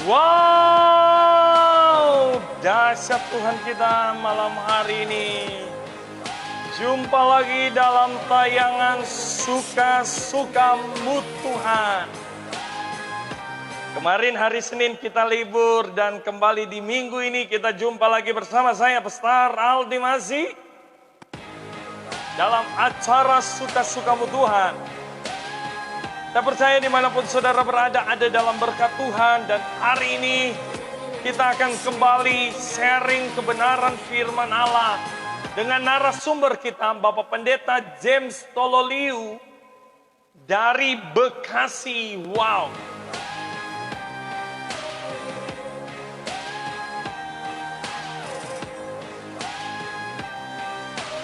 Wow, dahsyat Tuhan kita malam hari ini. Jumpa lagi dalam tayangan Suka-Sukamu Tuhan. Kemarin hari Senin kita libur dan kembali di minggu ini kita jumpa lagi bersama saya Pastor Aldi Masih dalam acara Suka-Sukamu Tuhan. Saya percaya dimanapun saudara berada ada dalam berkat Tuhan, dan hari ini kita akan kembali sharing kebenaran firman Allah dengan narasumber kita Bapak Pendeta James Tololiu dari Bekasi. Wow.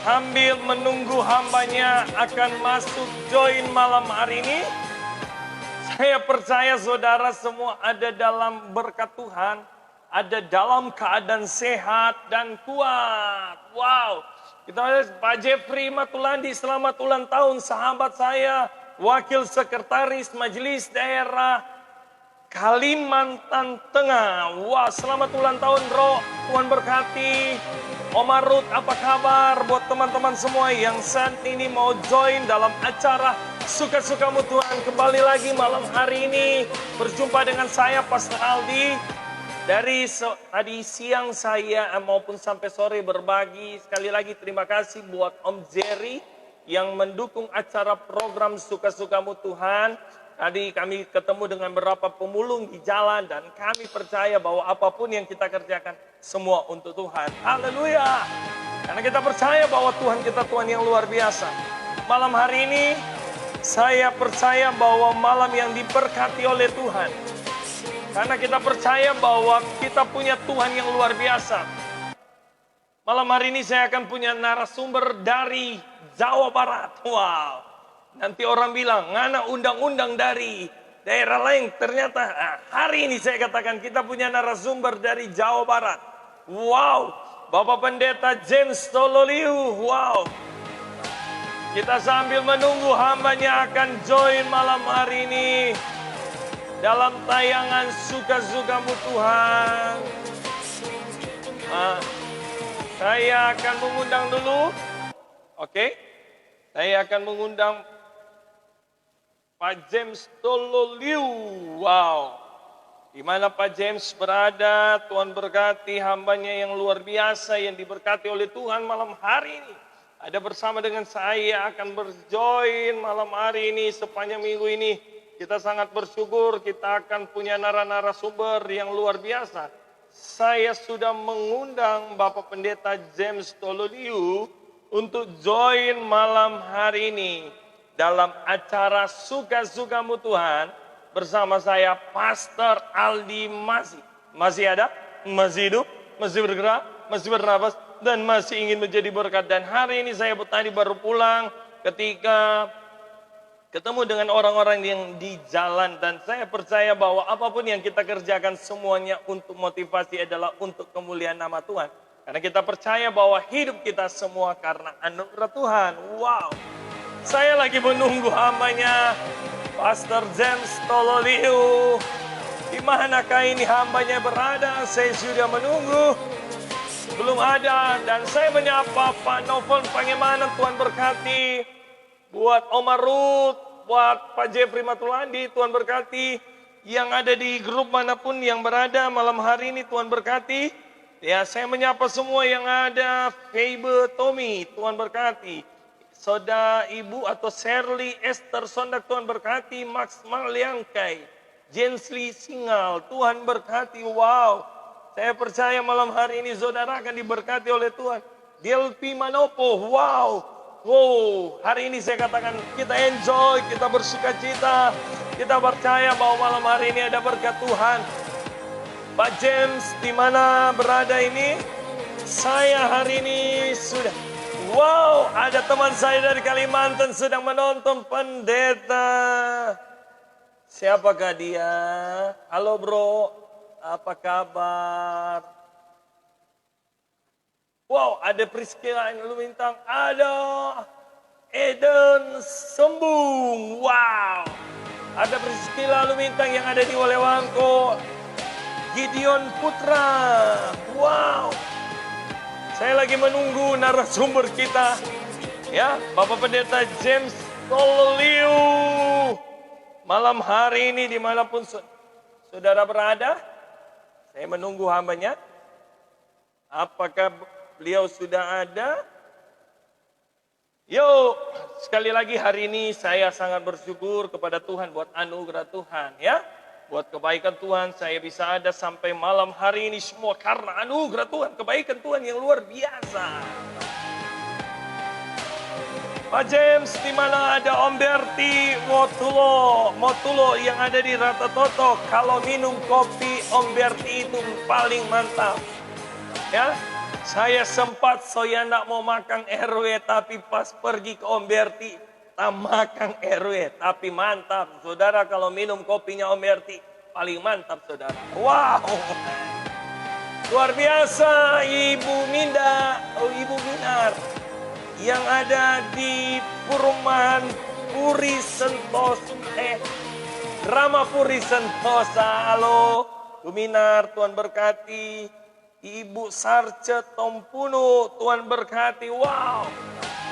Sambil menunggu hambanya akan masuk join malam hari ini, saya percaya saudara semua ada dalam berkat Tuhan, ada dalam keadaan sehat dan kuat. Wow, kita lihat Pak Jeffrey Matulandi, selamat ulang tahun sahabat saya, Wakil Sekretaris Majelis Daerah Kalimantan Tengah. Wah, selamat ulang tahun bro, Tuhan berkati. Omar Ruth, apa kabar buat teman-teman semua yang saat ini mau join dalam acara Suka-Sukamu Tuhan. Kembali lagi malam hari ini berjumpa dengan saya Pastor Aldi. Dari tadi siang saya maupun sampai sore berbagi. Sekali lagi terima kasih buat Om Jerry yang mendukung acara program Suka-Sukamu Tuhan. Tadi kami ketemu dengan beberapa pemulung di jalan dan kami percaya bahwa apapun yang kita kerjakan semua untuk Tuhan. Haleluya. Karena kita percaya bahwa Tuhan kita Tuhan yang luar biasa. Malam hari ini saya percaya bahwa malam yang diberkati oleh Tuhan. Karena kita percaya bahwa kita punya Tuhan yang luar biasa. Malam hari ini saya akan punya narasumber dari Jawa Barat. Wow. Nanti orang bilang, ngana undang-undang dari daerah lain. Ternyata hari ini saya katakan kita punya narasumber dari Jawa Barat. Wow, Bapak Pendeta James Tololiu. Wow. Kita sambil menunggu hambanya akan join malam hari ini dalam tayangan Suka-Sukamu Tuhan. Saya akan mengundang dulu. Oke. Saya akan mengundang Pak James Tololiu. Wow. Di mana Pak James berada, Tuhan berkati hambanya yang luar biasa yang diberkati oleh Tuhan malam hari ini. Ada bersama dengan saya akan berjoin malam hari ini sepanjang minggu ini. Kita sangat bersyukur kita akan punya narasumber yang luar biasa. Saya sudah mengundang Bapak Pendeta James Tololiu untuk join malam hari ini dalam acara Suka-Sukamu Tuhan bersama saya Pastor Aldi Masih. Masih ada? Masih hidup? Masih bergerak? Masih bernafas? Dan masih ingin menjadi berkat. Dan hari ini saya tadi baru pulang ketika ketemu dengan orang-orang yang di jalan. Dan saya percaya bahwa apapun yang kita kerjakan semuanya untuk motivasi adalah untuk kemuliaan nama Tuhan. Karena kita percaya bahwa hidup kita semua karena anugerah Tuhan. Wow. Saya lagi menunggu hambanya Pastor James Tololiu. Di manakah ini hambanya berada? Saya sudah menunggu. Belum ada. Dan saya menyapa Pak Novel Pangemanan, Tuhan berkati. Buat Omar Ruth, buat Pak Jeffrey Matulandi, Tuhan berkati. Yang ada di grup manapun yang berada malam hari ini, Tuhan berkati. Ya, saya menyapa semua yang ada. Febe Tommy, Tuhan berkati. Saudara Ibu atau Shirley Esther Sondak, Tuhan berkati. Max Maliangkai, Jensly Singal, Tuhan berkati. Wow, saya percaya malam hari ini saudara akan diberkati oleh Tuhan. Delpi Manopo, wow. Wow, hari ini saya katakan kita enjoy, kita bersuka cita. Kita percaya bahwa malam hari ini ada berkat Tuhan. Pak James di mana berada ini? Saya hari ini sudah. Wow, ada teman saya dari Kalimantan sedang menonton pendeta. Siapakah dia? Halo bro, apa kabar? Wow, ada Priscilla yang Lumintang. Ada Eden Sembung. Wow, ada Priscilla Lumintang yang ada di Walewangko. Gideon Putra. Wow. Saya lagi menunggu narasumber kita. Ya, Bapak Pendeta James Tololiu. Malam hari ini dimanapun saudara berada, saya menunggu hambanya. Apakah beliau sudah ada? Yuk, sekali lagi hari ini saya sangat bersyukur kepada Tuhan buat anugerah Tuhan ya. Buat kebaikan Tuhan saya bisa ada sampai malam hari ini semua karena anugerah Tuhan, kebaikan Tuhan yang luar biasa. Pak James, di mana ada Om Berti Motulo yang ada di Rata Toto. Kalau minum kopi Om Berti itu paling mantap. Ya, saya sempat saya nak mau makan RW tapi pas pergi ke Om Berti tak makan RW tapi mantap. Saudara kalau minum kopinya Om Berti paling mantap saudara. Wow. Luar biasa Ibu Minda, Ibu Minar yang ada di perumahan Puri Sentosa, Drama Puri Sentosa. Halo, Bu Minar, Tuhan berkati. Ibu Sarce Tompunu, Tuhan berkati. Wow,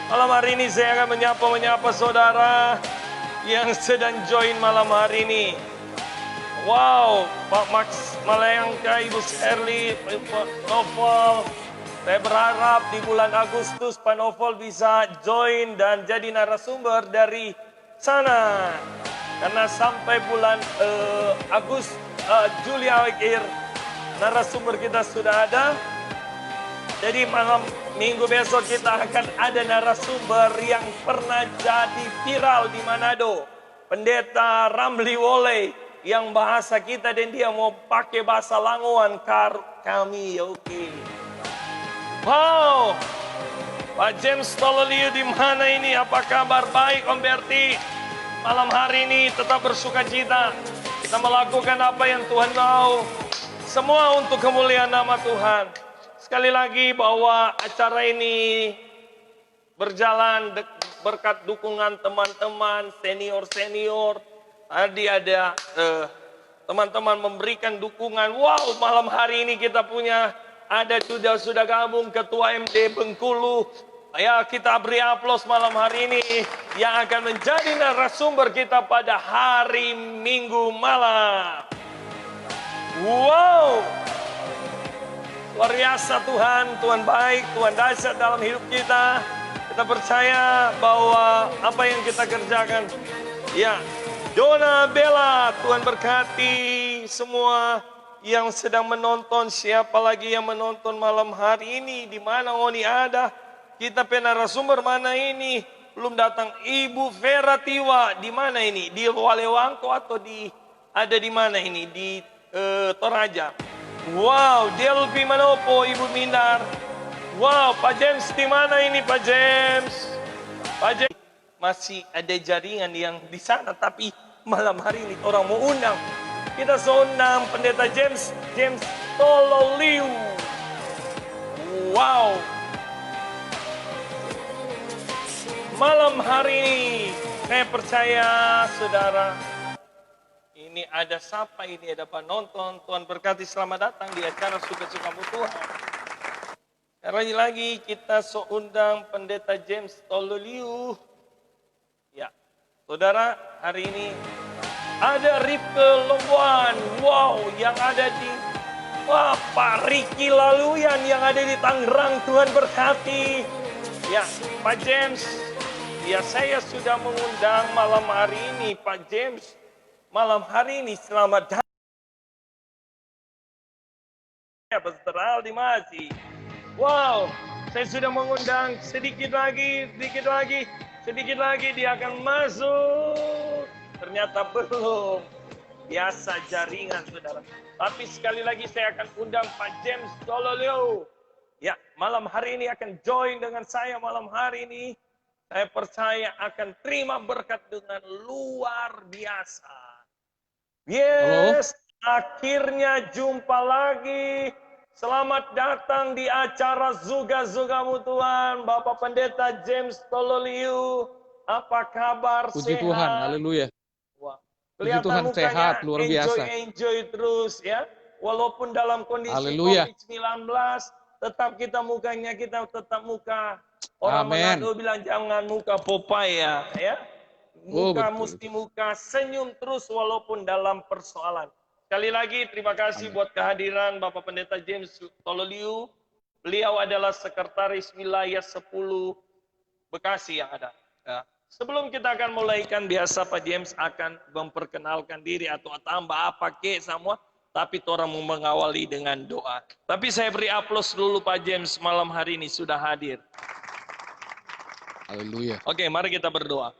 malam hari ini saya akan menyapa saudara yang sedang join malam hari ini. Wow, Pak Max Malayangka, Ibu Shirley, Pak Novel. Saya berharap di bulan Agustus Pak Novel bisa join dan jadi narasumber dari sana. Karena sampai bulan Juli akhir narasumber kita sudah ada. Jadi malam minggu besok kita akan ada narasumber yang pernah jadi viral di Manado. Pendeta Ramli Wole yang bahasa kita dan dia mau pakai bahasa Langoan kami. Oke. Wow, Pak James Tololiu di mana ini? Apa kabar? Baik Om Berti. Malam hari ini tetap bersukacita. Kita melakukan apa yang Tuhan mau. Semua untuk kemuliaan nama Tuhan. Sekali lagi bahwa acara ini berjalan berkat dukungan teman-teman senior-senior. Tadi ada teman-teman memberikan dukungan. Wow, malam hari ini kita punya ada sudah gabung Ketua MD Bengkulu. Ya, kita beri aplaus malam hari ini yang akan menjadi narasumber kita pada hari Minggu malam. Wow, luar biasa Tuhan baik, Tuhan dahsyat dalam hidup kita. Kita percaya bahwa apa yang kita kerjakan, ya, Dona Bella, Tuhan berkati semua yang sedang menonton. Siapa lagi yang menonton malam hari ini? Di mana Oni ada? Kita narasumber mana ini? Belum datang. Ibu Vera Tiwa, di mana ini? Di Walewangko atau ada di mana ini? Di Toraja. Wow, Delvi Manopo, Ibu Minar. Wow, Pak James di mana ini Pak James? Pak James masih ada jaringan yang di sana, tapi malam hari ini orang mau undang. Kita undang Pendeta James Tololiu. Wow. Malam hari ini saya percaya saudara, ini ada sapa, ini ada penonton. Tuhan berkati, selamat datang di acara Suka-Sukamu Tuhan. Lagi kita undang Pendeta James Tololiu. Ya, saudara, hari ini ada Ripke Lomboan. Wow, yang ada di Pak Riki Laluyan yang ada di Tangerang. Tuhan berkati. Ya, Pak James. Ya, saya sudah mengundang malam hari ini Pak James. Malam hari ini selamat datang. Ya, Pastor Aldi masih. Wow, saya sudah mengundang sedikit lagi dia akan masuk. Ternyata belum. Biasa jaringan saudara. Tapi sekali lagi saya akan undang Pak James Tololiu. Ya, malam hari ini akan join dengan saya malam hari ini. Saya percaya akan terima berkat dengan luar biasa. Yes, akhirnya jumpa lagi. Selamat datang di acara Zuga-Zugamu Tuhan. Bapak Pendeta James Tololiu. Apa kabar? Puji sehat? Tuhan, haleluya. Wah, Puji Tuhan, sehat, luar biasa. Enjoy terus ya. Walaupun dalam kondisi Haleluya. COVID-19, tetap kita tetap muka. Orang Amin. Manado bilang jangan muka Popeye ya. Oh, Muka betul. mesti muka, senyum terus walaupun dalam persoalan. Sekali lagi terima kasih Amin. buat kehadiran Bapak Pendeta James Tololiu. Beliau adalah sekretaris wilayah 10 Bekasi yang ada. Ya. Sebelum kita akan mulaikan, biasa Pak James akan memperkenalkan diri atau tambah apa ke semua, tapi orang mau mengawali dengan doa. Tapi saya beri aplaus dulu Pak James malam hari ini sudah hadir. Haleluya. Oke, mari kita berdoa.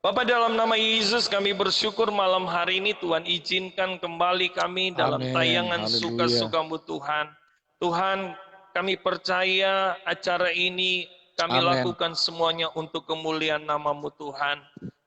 Bapak, dalam nama Yesus kami bersyukur malam hari ini Tuhan izinkan kembali kami dalam Amin. tayangan Haleluya. suka-sukamu Tuhan. Tuhan, kami percaya acara ini kami Amin. lakukan semuanya untuk kemuliaan namamu Tuhan.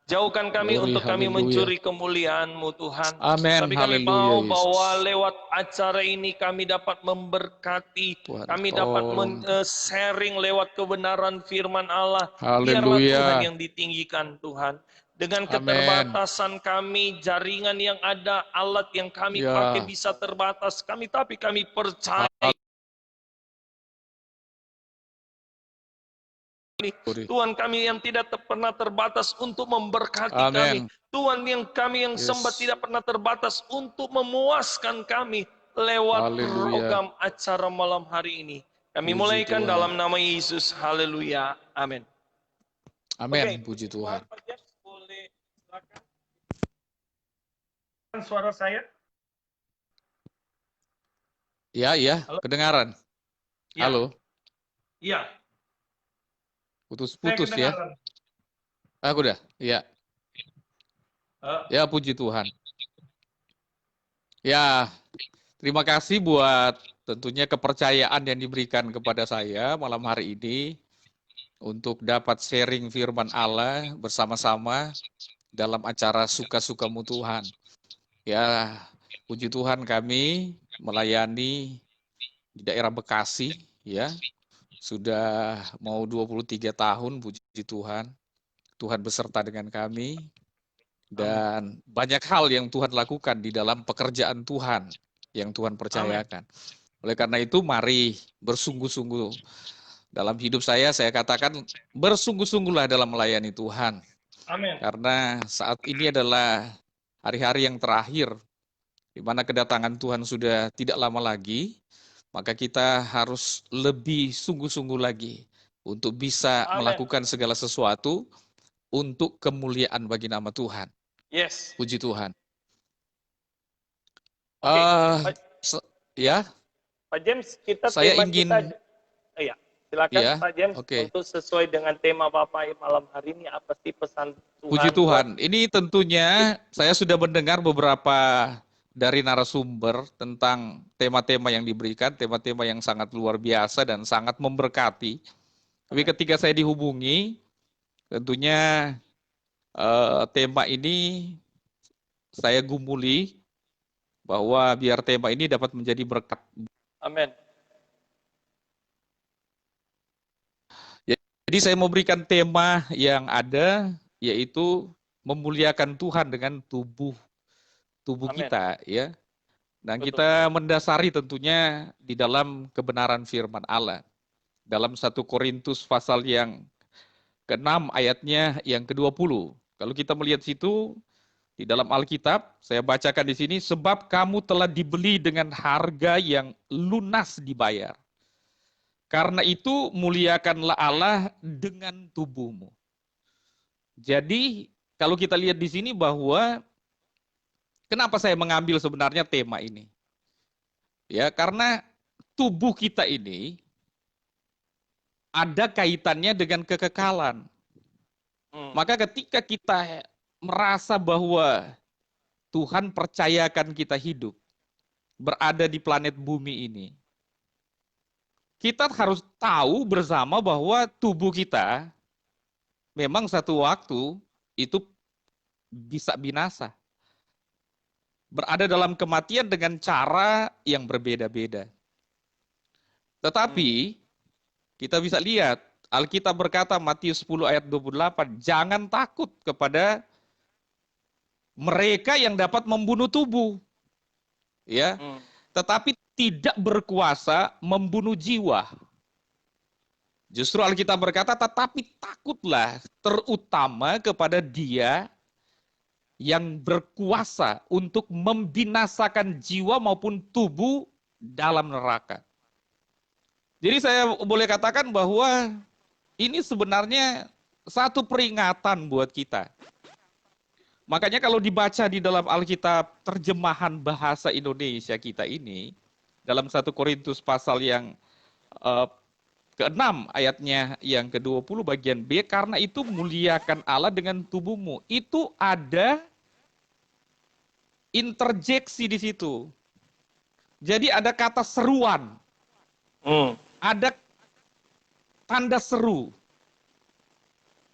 Jauhkan kami Glory, untuk kami haleluya. mencuri kemuliaan-Mu Tuhan. Amin. Tapi kami Haleluya, mau Yesus. bahwa lewat acara ini kami dapat memberkati, Tuhan, kami dapat tolong. sharing lewat kebenaran firman Allah. Biarlah Haleluya. Tuhan yang ditinggikan Tuhan. Dengan Amin. keterbatasan kami, jaringan yang ada, alat yang kami Ya. pakai bisa terbatas. Tapi kami percaya Tuhan kami yang tidak pernah terbatas untuk memberkati kami. Amin. Tuhan kami yang Yes. sembah tidak pernah terbatas untuk memuaskan kami lewat Haleluya. program acara malam hari ini. Kami Puji mulaikan Tuhan. dalam nama Yesus. Haleluya. Amin. Amin. Oke, Puji Tuhan. Pak James, boleh silakan. Suara saya? Ya, Halo? kedengaran. Ya. Halo. Iya. Putus-putus Saya ya. kedengaran. Aku udah. Ya. Ya, puji Tuhan. Ya, terima kasih buat tentunya kepercayaan yang diberikan kepada saya malam hari ini untuk dapat sharing firman Allah bersama-sama dalam acara Suka-Sukamu Tuhan. Ya, puji Tuhan kami melayani di daerah Bekasi ya. Sudah mau 23 tahun, puji Tuhan. Tuhan beserta dengan kami. Dan banyak hal yang Tuhan lakukan di dalam pekerjaan Tuhan yang Tuhan percayakan. Oleh karena itu, mari bersungguh-sungguh. Dalam hidup saya katakan, bersungguh-sungguhlah dalam melayani Tuhan. Amin. Karena saat ini adalah hari-hari yang terakhir, di mana kedatangan Tuhan sudah tidak lama lagi, maka kita harus lebih sungguh-sungguh lagi untuk bisa Amin. melakukan segala sesuatu untuk kemuliaan bagi nama Tuhan. Yes. Puji Tuhan. Oke. Ya. Pak James, Saya ingin. Iya, silakan Ya, Pak James. oke. Untuk sesuai dengan tema Bapak malam hari ini, apa sih pesan Tuhan? Puji Tuhan. Ini tentunya saya sudah mendengar beberapa dari narasumber tentang tema-tema yang diberikan, tema-tema yang sangat luar biasa dan sangat memberkati. Tapi ketika saya dihubungi, tentunya tema ini saya gumuli bahwa biar tema ini dapat menjadi berkat. Amin. Jadi saya mau berikan tema yang ada, yaitu memuliakan Tuhan dengan tubuh kita, ya. Dan Betul. kita mendasari tentunya di dalam kebenaran firman Allah. Dalam 1 Korintus pasal yang ke-6 ayatnya yang ke-20. Kalau kita melihat situ, di dalam Alkitab, saya bacakan di sini, sebab kamu telah dibeli dengan harga yang lunas dibayar. Karena itu muliakanlah Allah dengan tubuhmu. Jadi kalau kita lihat di sini bahwa kenapa saya mengambil sebenarnya tema ini? Ya, karena tubuh kita ini ada kaitannya dengan kekekalan. Maka ketika kita merasa bahwa Tuhan percayakan kita hidup, berada di planet bumi ini, kita harus tahu bersama bahwa tubuh kita memang satu waktu itu bisa binasa. Berada dalam kematian dengan cara yang berbeda-beda. Tetapi kita bisa lihat, Alkitab berkata Matius 10 ayat 28, jangan takut kepada mereka yang dapat membunuh tubuh. Ya. tetapi tidak berkuasa membunuh jiwa. Justru Alkitab berkata, tetapi takutlah terutama kepada Dia yang berkuasa untuk membinasakan jiwa maupun tubuh dalam neraka. Jadi saya boleh katakan bahwa ini sebenarnya satu peringatan buat kita. Makanya kalau dibaca di dalam Alkitab terjemahan bahasa Indonesia kita ini, dalam 1 Korintus pasal yang ke-6 ayatnya yang ke-20 bagian B, karena itu muliakan Allah dengan tubuhmu. Itu ada interjeksi di situ. Jadi ada kata seruan. Ada tanda seru.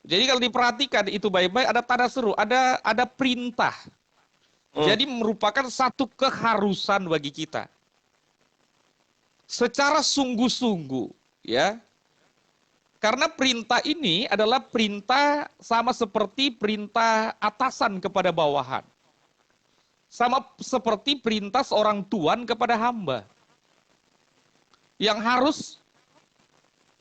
Jadi kalau diperhatikan itu baik-baik, ada tanda seru, ada perintah. Jadi merupakan satu keharusan bagi kita. Secara sungguh-sungguh, ya. Karena perintah ini adalah perintah sama seperti perintah atasan kepada bawahan. Sama seperti perintah seorang tuan kepada hamba. Yang harus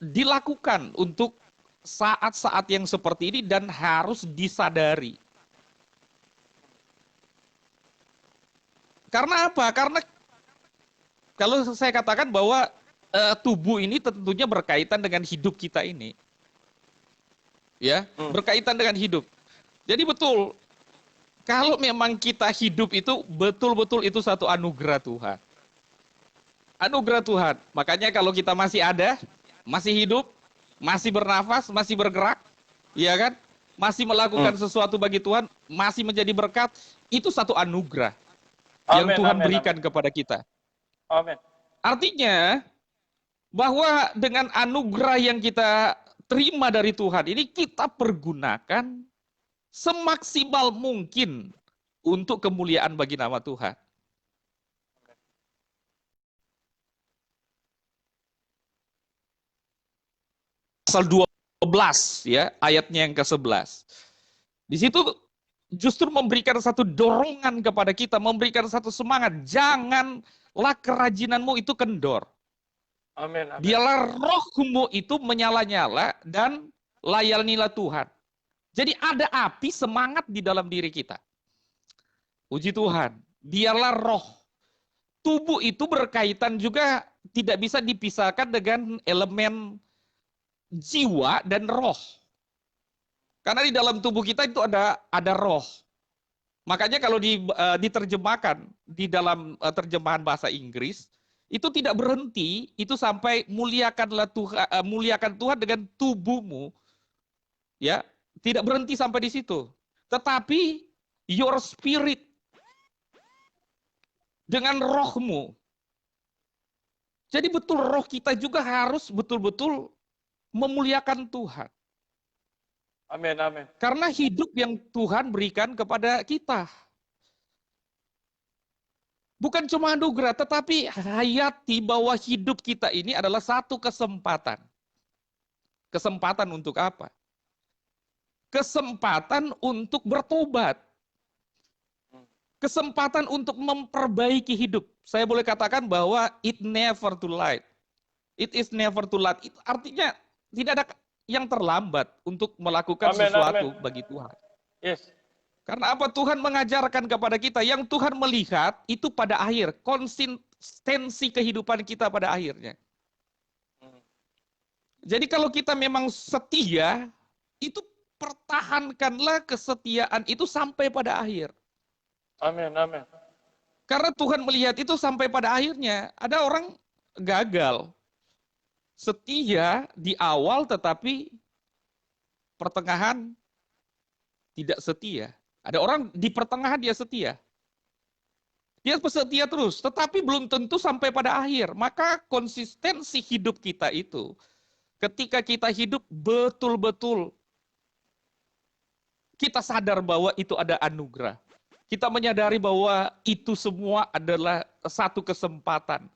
dilakukan untuk saat-saat yang seperti ini dan harus disadari. Karena apa? Karena kalau saya katakan bahwa tubuh ini tentunya berkaitan dengan hidup kita ini. Ya, berkaitan dengan hidup. Jadi betul, kalau memang kita hidup itu betul-betul itu satu anugerah Tuhan. Anugerah Tuhan. Makanya kalau kita masih ada, masih hidup, masih bernafas, masih bergerak, ya kan? Masih melakukan sesuatu bagi Tuhan, masih menjadi berkat, itu satu anugerah yang Tuhan berikan kepada kita. Amin. Artinya bahwa dengan anugerah yang kita terima dari Tuhan ini kita pergunakan semaksimal mungkin untuk kemuliaan bagi nama Tuhan. Pasal 12 ya, ayatnya yang ke-11. Di situ justru memberikan satu dorongan kepada kita, memberikan satu semangat. Janganlah kerajinanmu itu kendor. Amin. Biarlah rohmu itu menyala-nyala dan layanilah Tuhan. Jadi ada api semangat di dalam diri kita. Puji Tuhan. Biarlah roh. Tubuh itu berkaitan juga tidak bisa dipisahkan dengan elemen jiwa dan roh. Karena di dalam tubuh kita itu ada roh. Makanya kalau diterjemahkan di dalam terjemahan bahasa Inggris, itu tidak berhenti, itu sampai muliakan Tuhan dengan tubuhmu. Ya, tidak berhenti sampai di situ. Tetapi your spirit dengan rohmu. Jadi betul roh kita juga harus betul-betul memuliakan Tuhan. Amin, amin. Karena hidup yang Tuhan berikan kepada kita. Bukan cuma anugerah, tetapi hayati bahwa hidup kita ini adalah satu kesempatan. Kesempatan untuk apa? Kesempatan untuk bertobat. Kesempatan untuk memperbaiki hidup. Saya boleh katakan bahwa it never too late. It is never too late. Artinya tidak ada yang terlambat untuk melakukan sesuatu bagi Tuhan. Yes. Karena apa? Tuhan mengajarkan kepada kita, yang Tuhan melihat itu pada akhir, konsistensi kehidupan kita pada akhirnya. Jadi kalau kita memang setia, itu pertahankanlah kesetiaan itu sampai pada akhir. Amin, amin. Karena Tuhan melihat itu sampai pada akhirnya. Ada orang gagal. Setia di awal tetapi pertengahan tidak setia. Ada orang di pertengahan dia setia. Dia setia terus, tetapi belum tentu sampai pada akhir. Maka konsistensi hidup kita itu, ketika kita hidup betul-betul, kita sadar bahwa itu ada anugerah. Kita menyadari bahwa itu semua adalah satu kesempatan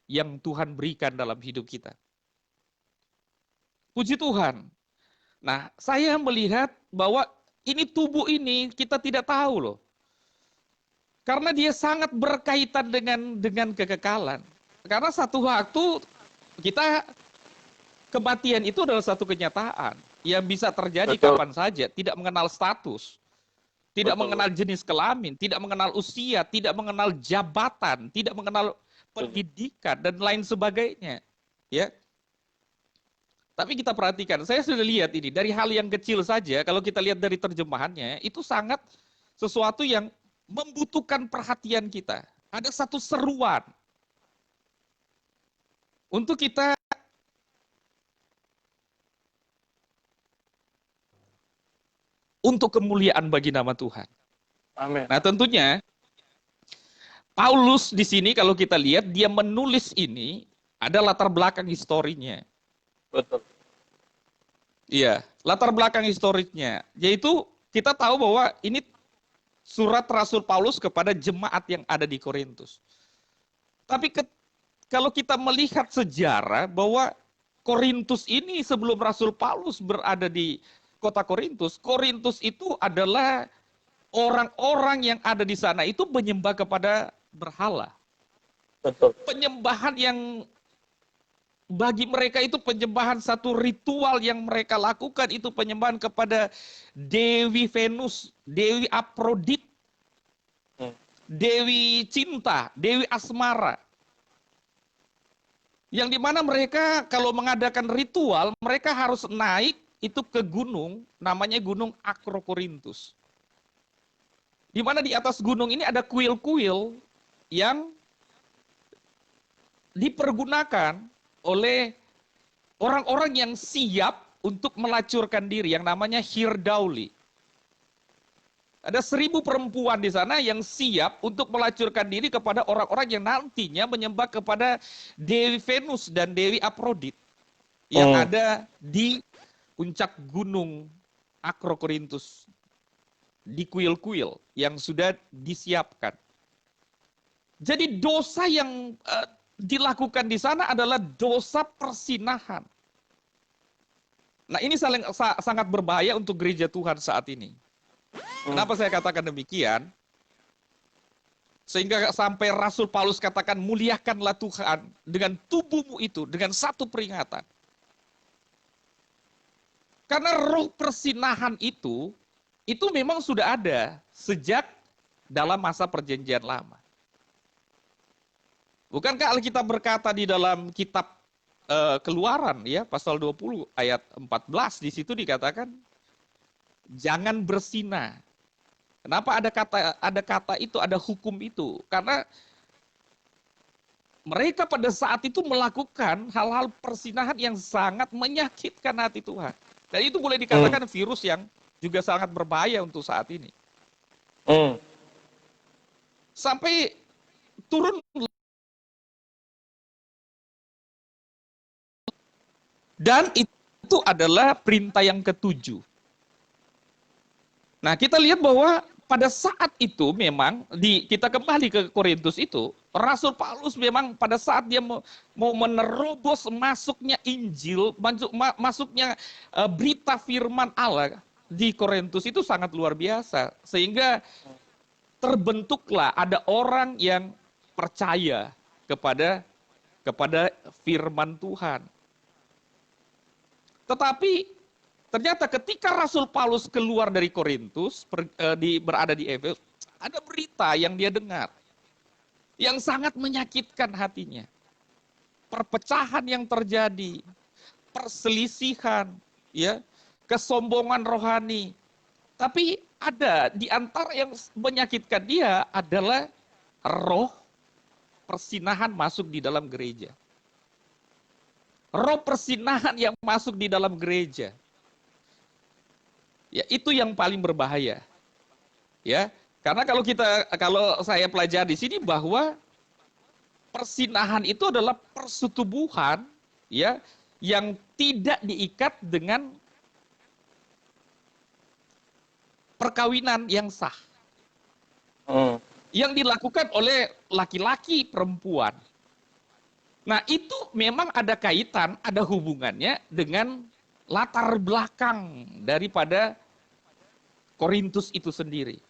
yang Tuhan berikan dalam hidup kita. Puji Tuhan. Nah, saya melihat bahwa ini tubuh ini kita tidak tahu loh. Karena dia sangat berkaitan dengan kekekalan. Karena satu waktu kita kematian itu adalah satu kenyataan yang bisa terjadi Betul, kapan saja, tidak mengenal status, tidak betul, mengenal jenis kelamin, tidak mengenal usia, tidak mengenal jabatan, tidak mengenal betul. pendidikan dan lain sebagainya. Ya, tapi kita perhatikan, saya sudah lihat ini dari hal yang kecil saja. Kalau kita lihat dari terjemahannya, itu sangat sesuatu yang membutuhkan perhatian kita. Ada satu seruan untuk kita untuk kemuliaan bagi nama Tuhan. Amin. Nah, tentunya Paulus di sini kalau kita lihat dia menulis ini ada latar belakang historinya. Betul. Iya, latar belakang historisnya. Yaitu kita tahu bahwa ini surat Rasul Paulus kepada jemaat yang ada di Korintus. Tapi kalau kita melihat sejarah bahwa Korintus ini sebelum Rasul Paulus berada di kota Korintus, Korintus itu adalah orang-orang yang ada di sana itu menyembah kepada berhala. Betul. Penyembahan yang bagi mereka itu penyembahan satu ritual yang mereka lakukan itu penyembahan kepada Dewi Venus, Dewi Afrodit, Dewi Cinta, Dewi Asmara. Yang dimana mereka kalau mengadakan ritual, mereka harus naik itu ke gunung, namanya Gunung Akrokorintus. Di mana di atas gunung ini ada kuil-kuil yang dipergunakan oleh orang-orang yang siap untuk melacurkan diri, yang namanya Hirdauli. Ada 1.000 perempuan di sana yang siap untuk melacurkan diri kepada orang-orang yang nantinya menyembah kepada Dewi Venus dan Dewi Afrodit yang ada di puncak gunung Akrokorintus, di kuil-kuil yang sudah disiapkan. Jadi dosa yang dilakukan di sana adalah dosa persinahan. Nah, ini sangat berbahaya untuk gereja Tuhan saat ini. Kenapa saya katakan demikian? Sehingga sampai Rasul Paulus katakan, muliakanlah Tuhan dengan tubuhmu itu, dengan satu peringatan. Karena roh persinahan itu memang sudah ada sejak dalam masa perjanjian lama. Bukankah Alkitab berkata di dalam kitab Keluaran ya pasal 20 ayat 14 di situ dikatakan jangan berzina. Kenapa ada kata itu, ada hukum itu? Karena mereka pada saat itu melakukan hal-hal persinahan yang sangat menyakitkan hati Tuhan. Dan itu boleh dikatakan virus yang juga sangat berbahaya untuk saat ini. Sampai turun. Dan itu adalah perintah yang ke-7. Nah, kita lihat bahwa pada saat itu memang kita kembali ke Korintus itu, Rasul Paulus memang pada saat dia mau menerobos masuknya Injil, masuknya berita firman Allah di Korintus itu sangat luar biasa. Sehingga terbentuklah ada orang yang percaya kepada firman Tuhan. Tetapi ternyata ketika Rasul Paulus keluar dari Korintus, berada di Efesus, ada berita yang dia dengar yang sangat menyakitkan hatinya. Perpecahan yang terjadi, perselisihan, ya, kesombongan rohani. Tapi ada di antara yang menyakitkan dia adalah roh persinahan masuk di dalam gereja. Roh persinahan yang masuk di dalam gereja. Ya, itu yang paling berbahaya. Ya, karena kalau saya pelajari di sini bahwa persinahan itu adalah persetubuhan ya yang tidak diikat dengan perkawinan yang sah. Yang dilakukan oleh laki-laki perempuan. Nah, itu memang ada kaitan, ada hubungannya dengan latar belakang daripada Korintus itu sendiri.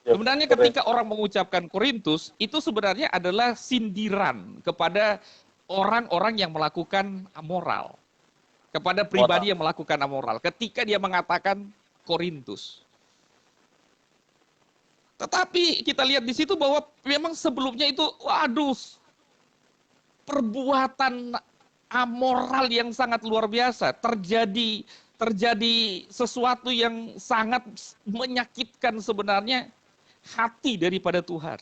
Siap. Sebenarnya Keren. ketika orang mengucapkan Korintus, itu sebenarnya adalah sindiran kepada orang-orang yang melakukan amoral. Kepada pribadi yang melakukan amoral. Ketika dia mengatakan Korintus. Tetapi kita lihat di situ bahwa memang sebelumnya itu, waduh, perbuatan amoral yang sangat luar biasa. Terjadi sesuatu yang sangat menyakitkan sebenarnya hati daripada Tuhan.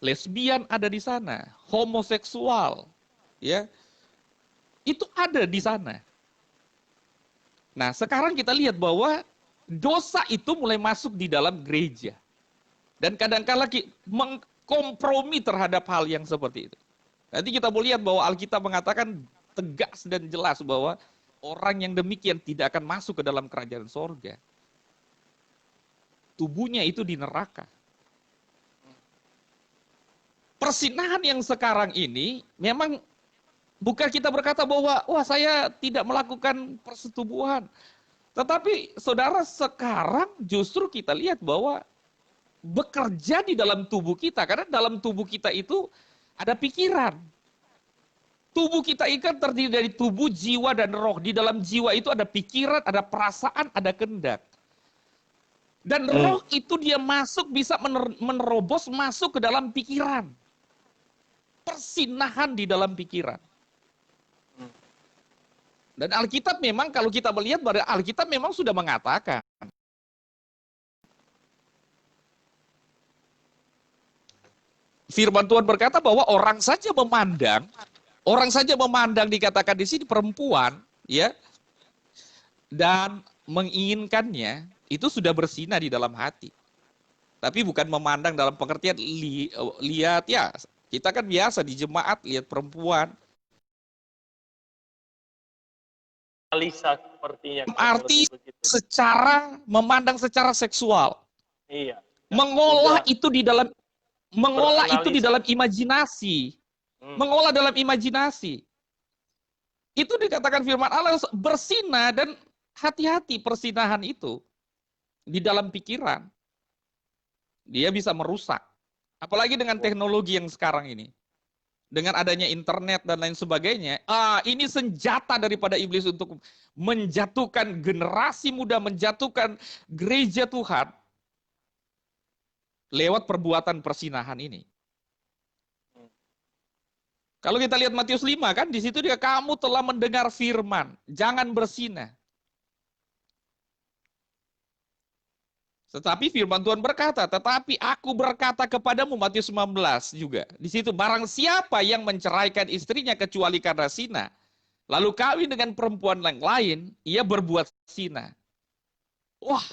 Lesbian ada di sana, homoseksual, ya, itu ada di sana. Nah, sekarang kita lihat bahwa dosa itu mulai masuk di dalam gereja. Dan kadang-kala mengkompromi terhadap hal yang seperti itu. Nanti kita mau lihat bahwa Alkitab mengatakan tegas dan jelas bahwa orang yang demikian tidak akan masuk ke dalam kerajaan sorga. Tubuhnya itu di neraka. Persinahan yang sekarang ini memang bukan kita berkata bahwa wah saya tidak melakukan persetubuhan. Tetapi saudara, sekarang justru kita lihat bahwa bekerja di dalam tubuh kita. Karena dalam tubuh kita itu ada pikiran. Tubuh kita ikan terdiri dari tubuh, jiwa, dan roh. Di dalam jiwa itu ada pikiran, ada perasaan, ada kehendak. Dan roh itu dia masuk, bisa menerobos masuk ke dalam pikiran. Persinahan di dalam pikiran. Dan Alkitab memang kalau kita melihat, Alkitab memang sudah mengatakan. Firman Tuhan berkata bahwa orang saja memandang dikatakan di sini perempuan, ya, dan menginginkannya, itu sudah bersinah di dalam hati. Tapi bukan memandang dalam pengertian lihat, ya, kita kan biasa di jemaat lihat perempuan. Alisa sepertinya. Arti memandang secara seksual. Iya. Mengolah itu di dalam imajinasi. Mengolah dalam imajinasi. Itu dikatakan firman Allah bersinah, dan hati-hati persinahan itu di dalam pikiran. Dia bisa merusak. Apalagi dengan teknologi yang sekarang ini. Dengan adanya internet dan lain sebagainya, ini senjata daripada iblis untuk menjatuhkan generasi muda, menjatuhkan gereja Tuhan lewat perbuatan persinahan ini. Kalau kita lihat Matius 5 kan, di situ dia, kamu telah mendengar firman, jangan bersinah. Tetapi firman Tuhan berkata, tetapi aku berkata kepadamu, Matius 19 juga. Di situ, barang siapa yang menceraikan istrinya kecuali karena zina, lalu kawin dengan perempuan yang lain, ia berbuat zina. Wah,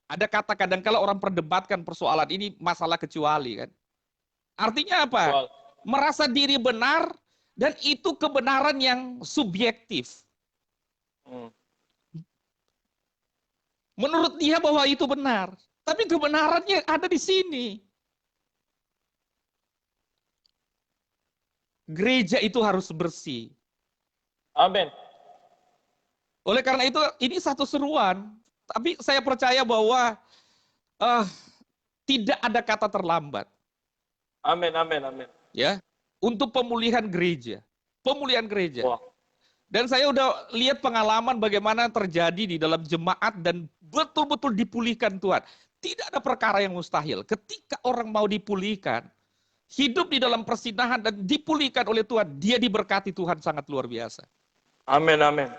ada kata kadang-kala orang perdebatkan persoalan ini masalah kecuali kan. Artinya apa? Merasa diri benar, dan itu kebenaran yang subjektif. Menurut dia bahwa itu benar. Tapi kebenarannya ada di sini. Gereja itu harus bersih. Amin. Oleh karena itu, ini satu seruan. Tapi saya percaya bahwa tidak ada kata terlambat. Amin, amin, amin. Ya, untuk pemulihan gereja. Pemulihan gereja. Wah. Dan saya udah lihat pengalaman bagaimana terjadi di dalam jemaat dan betul-betul dipulihkan Tuhan. Tidak ada perkara yang mustahil. Ketika orang mau dipulihkan, hidup di dalam persinahan dan dipulihkan oleh Tuhan, dia diberkati Tuhan sangat luar biasa. Amin, amin.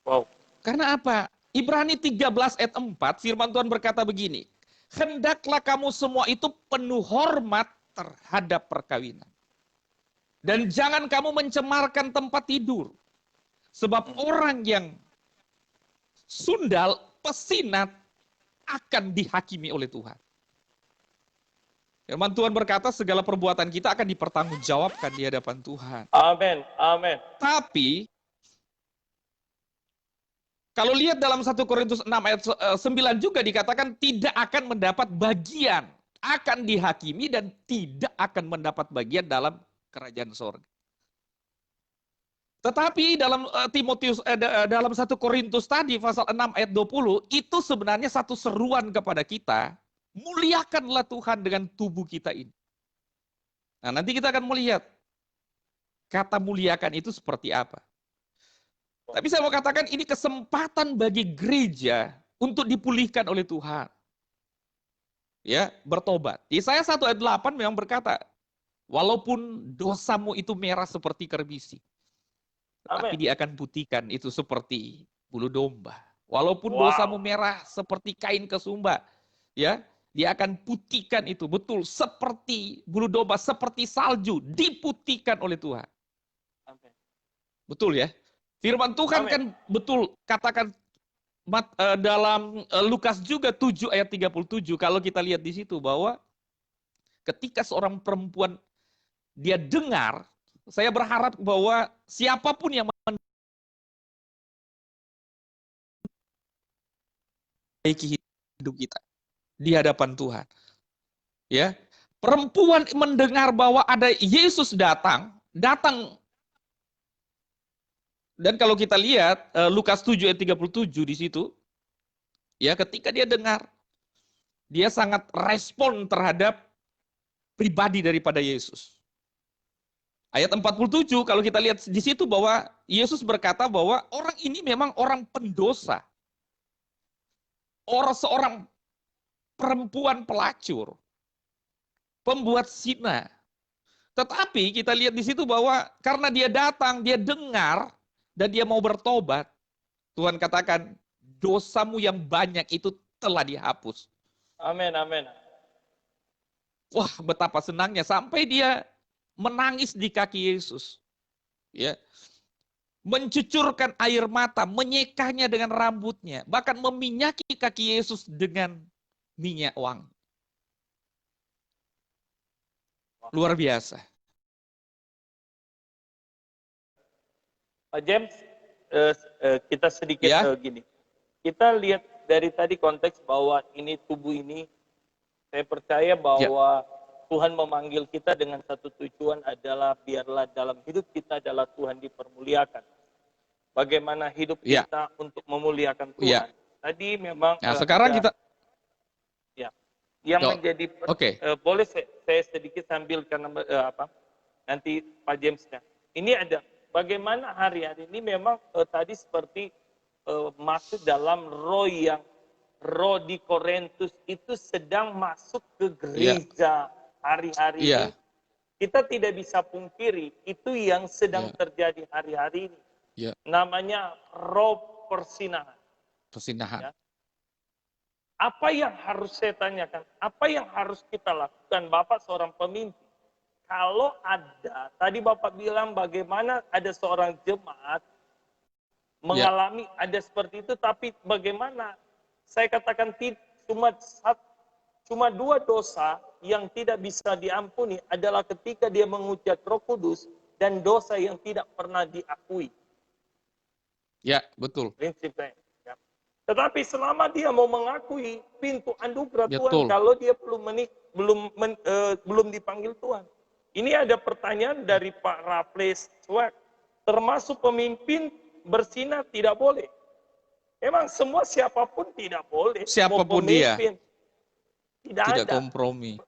Wow. Karena apa? Ibrani 13 ayat 4, firman Tuhan berkata begini, hendaklah kamu semua itu penuh hormat terhadap perkawinan. Dan jangan kamu mencemarkan tempat tidur. Sebab orang yang sundal, pesinat, akan dihakimi oleh Tuhan. Firman Tuhan berkata segala perbuatan kita akan dipertanggungjawabkan di hadapan Tuhan. Amin, amin. Tapi, kalau lihat dalam 1 Korintus 6 ayat 9 juga dikatakan tidak akan mendapat bagian. Akan dihakimi dan tidak akan mendapat bagian dalam kerajaan sorga. Tetapi dalam dalam 1 Korintus tadi pasal 6 ayat 20 itu sebenarnya satu seruan kepada kita, muliakanlah Tuhan dengan tubuh kita ini. Nah, nanti kita akan melihat kata muliakan itu seperti apa. Tapi saya mau katakan ini kesempatan bagi gereja untuk dipulihkan oleh Tuhan. Ya, bertobat. Yesaya 1 ayat 8 memang berkata, walaupun dosamu itu merah seperti kerbisi, tapi Amin. dia akan putihkan itu seperti bulu domba. Walaupun dosamu Wow. merah seperti kain kesumba, ya, dia akan putihkan itu betul seperti bulu domba, seperti salju diputihkan oleh Tuhan. Amin. Betul ya? Firman Tuhan Amin. kan betul katakan dalam Lukas juga 7 ayat 37 kalau kita lihat di situ bahwa ketika seorang perempuan dia dengar, saya berharap bahwa siapapun yang memperbaiki hidup kita di hadapan Tuhan. Ya, perempuan mendengar bahwa ada Yesus datang dan kalau kita lihat Lukas 7 ayat 37 di situ, ya ketika dia dengar, dia sangat respon terhadap pribadi daripada Yesus. Ayat 47 kalau kita lihat di situ bahwa Yesus berkata bahwa orang ini memang orang pendosa. Seorang perempuan pelacur, pembuat zina. Tetapi kita lihat di situ bahwa karena dia datang, dia dengar, dan dia mau bertobat, Tuhan katakan, dosamu yang banyak itu telah dihapus. Amin. Amin. Wah, betapa senangnya sampai dia menangis di kaki Yesus. Ya. Mencucurkan air mata, menyekanya dengan rambutnya, bahkan meminyaki kaki Yesus dengan minyak wangi. Luar biasa. Pak James, kita sedikit Ya. gini. Kita lihat dari tadi konteks bahwa ini tubuh ini, saya percaya bahwa Tuhan memanggil kita dengan satu tujuan adalah biarlah dalam hidup kita adalah Tuhan dipermuliakan. Bagaimana hidup kita untuk memuliakan Tuhan. Tadi memang nah, sekarang kita yang menjadi boleh saya sedikit sambil karena nanti Pak James-nya. Ini ada bagaimana hari-hari ini memang tadi seperti masuk dalam roh di Korintus itu sedang masuk ke gereja hari-hari ini. Kita tidak bisa pungkiri itu yang sedang terjadi hari-hari ini. Namanya roh persinahan. Ya. Apa yang harus saya tanyakan? Apa yang harus kita lakukan? Bapak seorang pemimpin. Kalau ada, tadi Bapak bilang bagaimana ada seorang jemaat mengalami ada seperti itu, tapi bagaimana saya katakan cuma dua dosa yang tidak bisa diampuni adalah ketika dia menghujat Roh Kudus dan dosa yang tidak pernah diakui. Ya, betul. Prinsipnya. Ya. Tetapi selama dia mau mengakui pintu anugerah Tuhan, kalau dia belum dipanggil Tuhan. Ini ada pertanyaan dari Pak Raffles Swag. Termasuk pemimpin berzina tidak boleh. Memang semua siapapun tidak boleh. Siapapun dia. Tidak ada. Kompromi.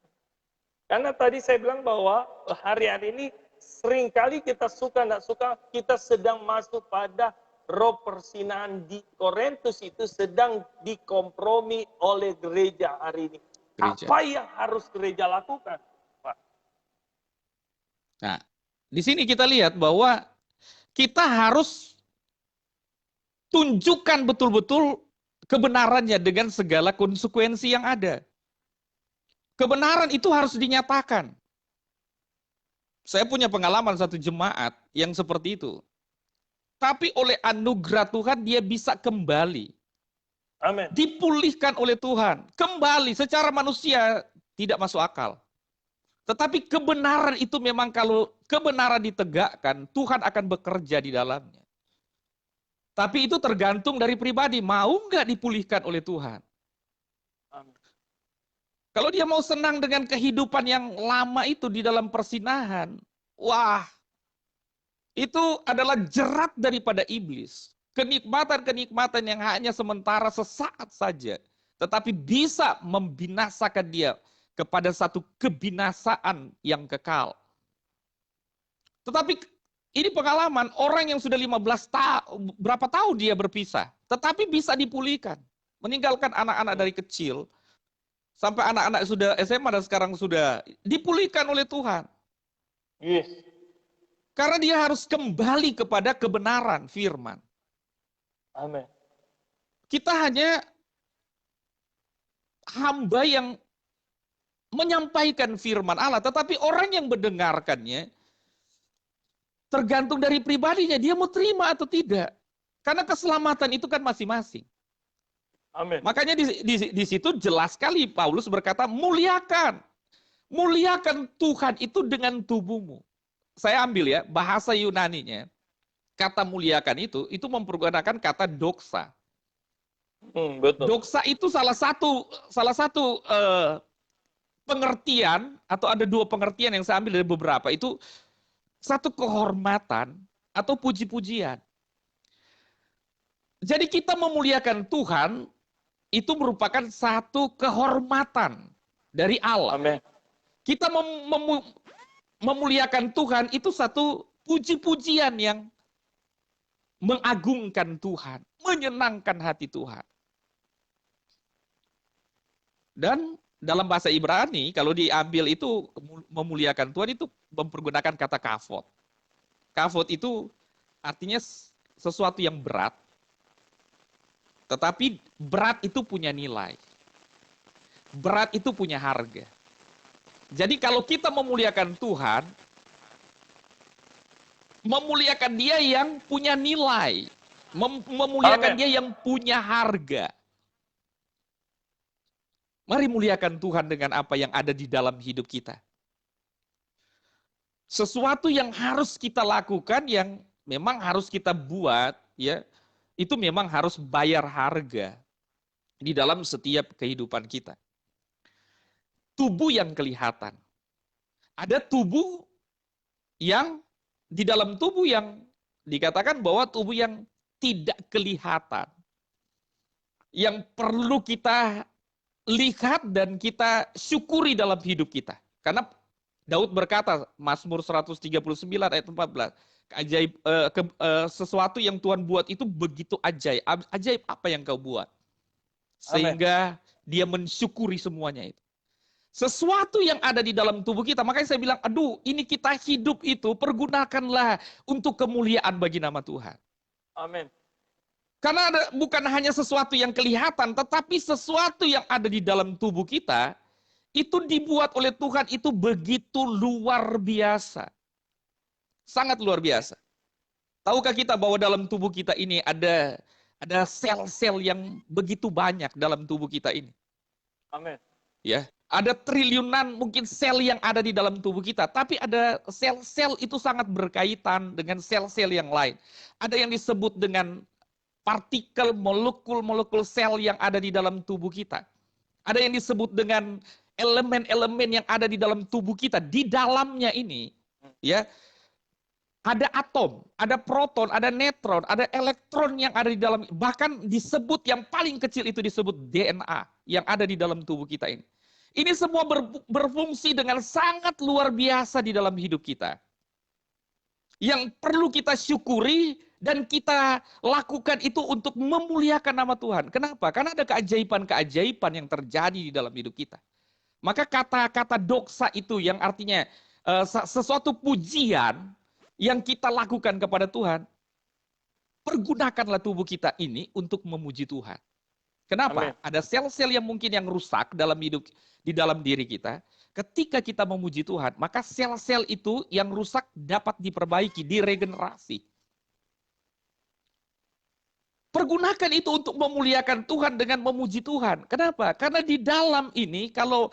Karena tadi saya bilang bahwa hari-hari ini seringkali kita suka tidak suka, kita sedang masuk pada roh persinahan di Korintus itu sedang dikompromi oleh gereja hari ini. Apa yang harus gereja lakukan, Pak? Nah, di sini kita lihat bahwa kita harus tunjukkan betul-betul kebenarannya dengan segala konsekuensi yang ada. Kebenaran itu harus dinyatakan. Saya punya pengalaman satu jemaat yang seperti itu. Tapi oleh anugerah Tuhan dia bisa kembali. Amin. Dipulihkan oleh Tuhan. Kembali secara manusia tidak masuk akal. Tetapi kebenaran itu memang kalau kebenaran ditegakkan, Tuhan akan bekerja di dalamnya. Tapi itu tergantung dari pribadi. Mau nggak dipulihkan oleh Tuhan? Amin. Kalau dia mau senang dengan kehidupan yang lama itu di dalam persinahan, wah, itu adalah jerat daripada iblis. Kenikmatan-kenikmatan yang hanya sementara sesaat saja, tetapi bisa membinasakan dia kepada satu kebinasaan yang kekal. Tetapi ini pengalaman orang yang sudah 15 tahun, berapa tahun dia berpisah, tetapi bisa dipulihkan. Meninggalkan anak-anak dari kecil, sampai anak-anak sudah SMA dan sekarang sudah dipulihkan oleh Tuhan. Yes. Karena dia harus kembali kepada kebenaran firman. Amin. Kita hanya hamba yang menyampaikan firman Allah, tetapi orang yang mendengarkannya tergantung dari pribadinya, dia mau terima atau tidak. Karena keselamatan itu kan masing-masing. Amin. Makanya di situ jelas sekali Paulus berkata, muliakan. Muliakan Tuhan itu dengan tubuhmu. Saya ambil ya, bahasa Yunaninya, kata muliakan itu mempergunakan kata doksa. Betul. Doksa itu salah satu pengertian, atau ada dua pengertian yang saya ambil dari beberapa, itu satu kehormatan atau puji-pujian. Jadi kita memuliakan Tuhan, itu merupakan satu kehormatan dari Allah. Amin. Kita memuliakan Tuhan itu satu puji-pujian yang mengagungkan Tuhan, menyenangkan hati Tuhan. Dan dalam bahasa Ibrani, kalau diambil itu memuliakan Tuhan itu mempergunakan kata kavod. Kavod itu artinya sesuatu yang berat, tetapi berat itu punya nilai. Berat itu punya harga. Jadi kalau kita memuliakan Tuhan, memuliakan dia yang punya nilai. Memuliakan dia yang punya harga. Mari muliakan Tuhan dengan apa yang ada di dalam hidup kita. Sesuatu yang harus kita lakukan, yang memang harus kita buat, ya, itu memang harus bayar harga di dalam setiap kehidupan kita. Tubuh yang kelihatan. Ada tubuh yang di dalam tubuh yang dikatakan bahwa tubuh yang tidak kelihatan. Yang perlu kita lihat dan kita syukuri dalam hidup kita. Karena Daud berkata, Mazmur 139 ayat 14, sesuatu yang Tuhan buat itu begitu ajaib. Ajaib apa yang kau buat? Sehingga dia mensyukuri semuanya itu. Sesuatu yang ada di dalam tubuh kita, makanya saya bilang, aduh, ini kita hidup itu, pergunakanlah untuk kemuliaan bagi nama Tuhan. Amin. Karena bukan hanya sesuatu yang kelihatan, tetapi sesuatu yang ada di dalam tubuh kita, itu dibuat oleh Tuhan, itu begitu luar biasa. Sangat luar biasa. Tahukah kita bahwa dalam tubuh kita ini ada sel-sel yang begitu banyak dalam tubuh kita ini? Amin. Ya, ada triliunan mungkin sel yang ada di dalam tubuh kita, tapi ada sel-sel itu sangat berkaitan dengan sel-sel yang lain. Ada yang disebut dengan partikel, molekul-molekul sel yang ada di dalam tubuh kita. Ada yang disebut dengan elemen-elemen yang ada di dalam tubuh kita. Di dalamnya ini, ya, ada atom, ada proton, ada neutron, ada elektron yang ada di dalam. Bahkan disebut yang paling kecil itu disebut DNA yang ada di dalam tubuh kita ini. Ini semua berfungsi dengan sangat luar biasa di dalam hidup kita. Yang perlu kita syukuri dan kita lakukan itu untuk memuliakan nama Tuhan. Kenapa? Karena ada keajaiban-keajaiban yang terjadi di dalam hidup kita. Maka kata-kata doksa itu yang artinya sesuatu pujian yang kita lakukan kepada Tuhan, pergunakanlah tubuh kita ini untuk memuji Tuhan. Kenapa? Amin. Ada sel-sel yang mungkin yang rusak dalam hidup, di dalam diri kita. Ketika kita memuji Tuhan, maka sel-sel itu yang rusak dapat diperbaiki, diregenerasi. Pergunakan itu untuk memuliakan Tuhan dengan memuji Tuhan. Kenapa? Karena di dalam ini, kalau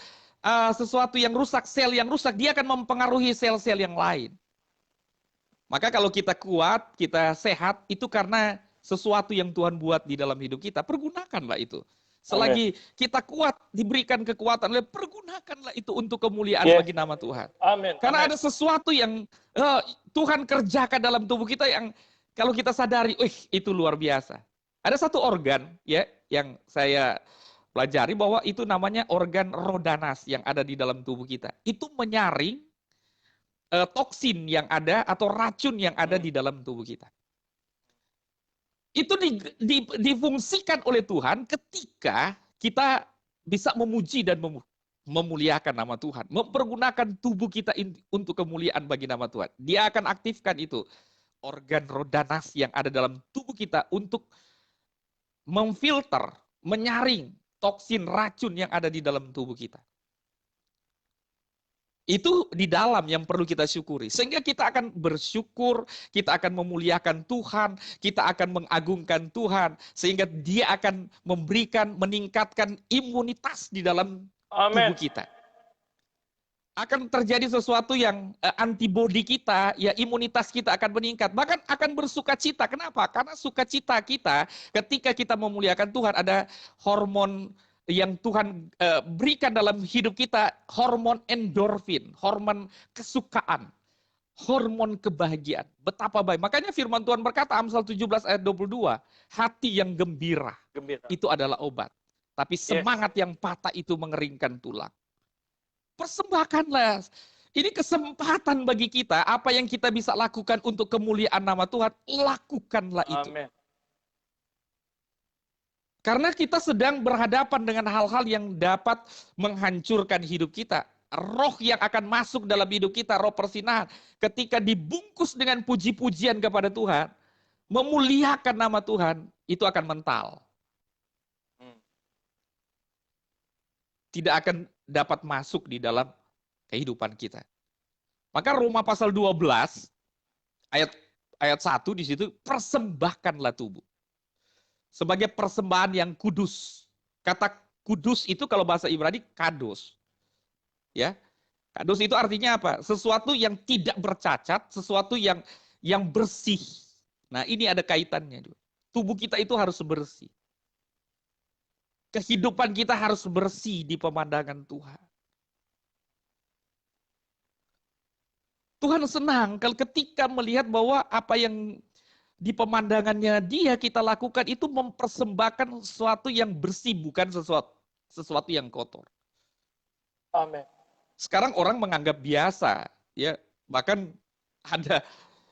sesuatu yang rusak, sel yang rusak, dia akan mempengaruhi sel-sel yang lain. Maka kalau kita kuat, kita sehat, itu karena sesuatu yang Tuhan buat di dalam hidup kita. Pergunakanlah itu. Amin. Selagi kita kuat, diberikan kekuatan, pergunakanlah itu untuk kemuliaan Yes. bagi nama Tuhan. Amin. Karena Amin. ada sesuatu yang Tuhan kerjakan dalam tubuh kita yang kalau kita sadari, itu luar biasa. Ada satu organ ya yang saya pelajari bahwa itu namanya organ rodanas yang ada di dalam tubuh kita. Itu menyaring toksin yang ada atau racun yang ada di dalam tubuh kita. Itu difungsikan oleh Tuhan ketika kita bisa memuji dan memuliakan nama Tuhan. Mempergunakan tubuh kita untuk kemuliaan bagi nama Tuhan. Dia akan aktifkan itu. Organ rodanas yang ada dalam tubuh kita untuk memfilter, menyaring toksin, racun yang ada di dalam tubuh kita. Itu di dalam yang perlu kita syukuri. Sehingga kita akan bersyukur, kita akan memuliakan Tuhan, kita akan mengagungkan Tuhan. Sehingga dia akan memberikan, meningkatkan imunitas di dalam tubuh kita. Akan terjadi sesuatu yang antibodi kita, ya imunitas kita akan meningkat. Bahkan akan bersukacita. Kenapa? Karena sukacita kita ketika kita memuliakan Tuhan, ada hormon yang Tuhan berikan dalam hidup kita, hormon endorfin, hormon kesukaan, hormon kebahagiaan. Betapa baik. Makanya firman Tuhan berkata, Amsal 17 ayat 22, hati yang gembira. Itu adalah obat. Tapi semangat yang patah itu mengeringkan tulang. Persembahkanlah. Ini kesempatan bagi kita, apa yang kita bisa lakukan untuk kemuliaan nama Tuhan, lakukanlah itu. Amin. Karena kita sedang berhadapan dengan hal-hal yang dapat menghancurkan hidup kita. Roh yang akan masuk dalam hidup kita, roh persinahan, ketika dibungkus dengan puji-pujian kepada Tuhan, memuliakan nama Tuhan, itu akan mental. Tidak akan dapat masuk di dalam kehidupan kita. Maka Roma pasal 12, ayat 1 di situ, persembahkanlah tubuh. Sebagai persembahan yang kudus. Kata kudus itu kalau bahasa Ibrani kados. Ya. Kados itu artinya apa? Sesuatu yang tidak bercacat, sesuatu yang bersih. Nah, ini ada kaitannya juga. Tubuh kita itu harus bersih. Kehidupan kita harus bersih di pemandangan Tuhan. Tuhan senang kalau ketika melihat bahwa apa yang di pemandangannya dia kita lakukan itu mempersembahkan sesuatu yang bersih, bukan sesuatu yang kotor. Amin. Sekarang orang menganggap biasa, ya bahkan ada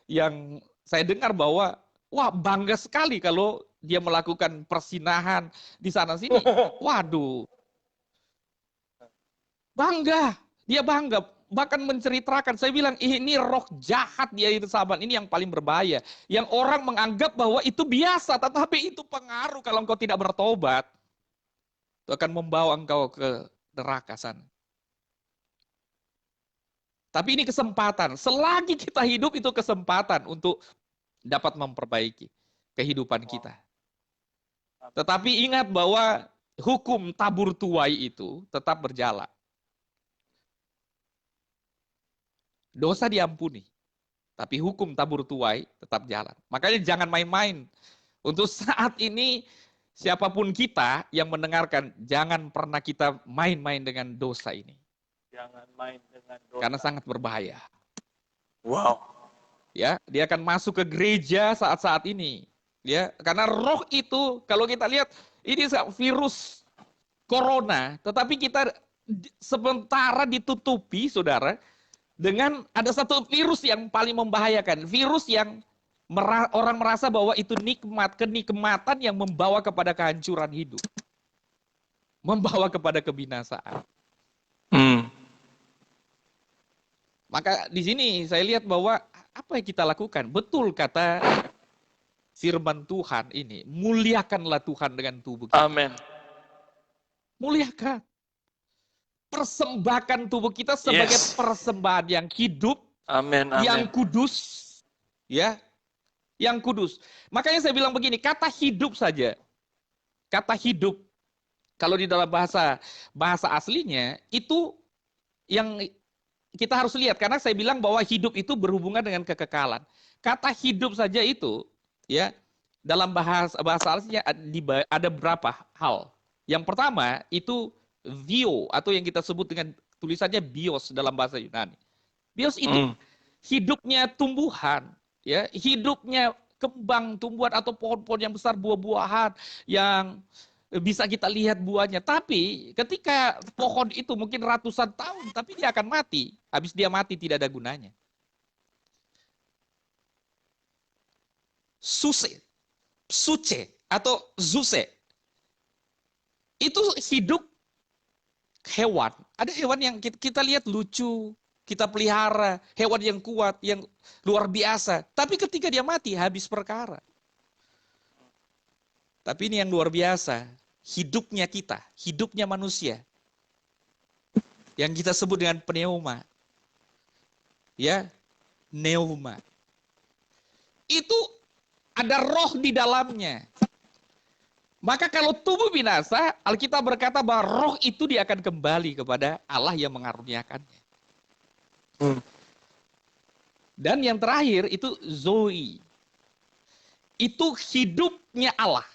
yang saya dengar bahwa wah bangga sekali kalau dia melakukan persinahan di sana sini. Waduh, bangga, dia bangga. Bahkan menceritakan, saya bilang ini roh jahat dia itu sahabat, ini yang paling berbahaya. Yang orang menganggap bahwa itu biasa, tetapi itu pengaruh kalau engkau tidak bertobat. Itu akan membawa engkau ke neraka sana. Tapi ini kesempatan, selagi kita hidup itu kesempatan untuk dapat memperbaiki kehidupan kita. Tetapi ingat bahwa hukum tabur tuai itu tetap berjalan. Dosa diampuni, tapi hukum tabur tuai tetap jalan. Makanya jangan main-main. Untuk saat ini, siapapun kita yang mendengarkan, jangan pernah kita main-main dengan dosa ini. Jangan main dengan dosa. Karena sangat berbahaya. Wow. Ya, dia akan masuk ke gereja saat-saat ini. Ya, karena roh itu, kalau kita lihat, ini virus corona, tetapi kita sementara ditutupi, saudara, dengan ada satu virus yang paling membahayakan. Virus yang orang merasa bahwa itu nikmat, kenikmatan yang membawa kepada kehancuran hidup. Membawa kepada kebinasaan. Maka di sini saya lihat bahwa apa yang kita lakukan? Betul kata firman Tuhan ini. Muliakanlah Tuhan dengan tubuh kita. Amin. Muliakan. Persembahkan tubuh kita sebagai persembahan yang hidup, yang kudus, ya, yang kudus. Makanya saya bilang begini, kata hidup saja, kata hidup, kalau di dalam bahasa aslinya itu yang kita harus lihat, karena saya bilang bahwa hidup itu berhubungan dengan kekekalan. Kata hidup saja itu, ya, dalam bahasa aslinya ada berapa hal. Yang pertama itu bio atau yang kita sebut dengan tulisannya bios dalam bahasa Yunani. Bios itu hidupnya tumbuhan, ya, hidupnya kembang tumbuhan atau pohon-pohon yang besar, buah-buahan yang bisa kita lihat buahnya. Tapi ketika pohon itu mungkin ratusan tahun, tapi dia akan mati. Habis dia mati tidak ada gunanya. Suce atau zuse itu hidup hewan. Ada hewan yang kita lihat lucu, kita pelihara, hewan yang kuat, yang luar biasa. Tapi ketika dia mati, habis perkara. Tapi ini yang luar biasa, hidupnya kita, hidupnya manusia. Yang kita sebut dengan pneuma. Ya, pneuma. Itu ada roh di dalamnya. Maka kalau tubuh binasa, Alkitab berkata bahwa roh itu dia akan kembali kepada Allah yang mengaruniakannya. Dan yang terakhir itu Zoe. Itu hidupnya Allah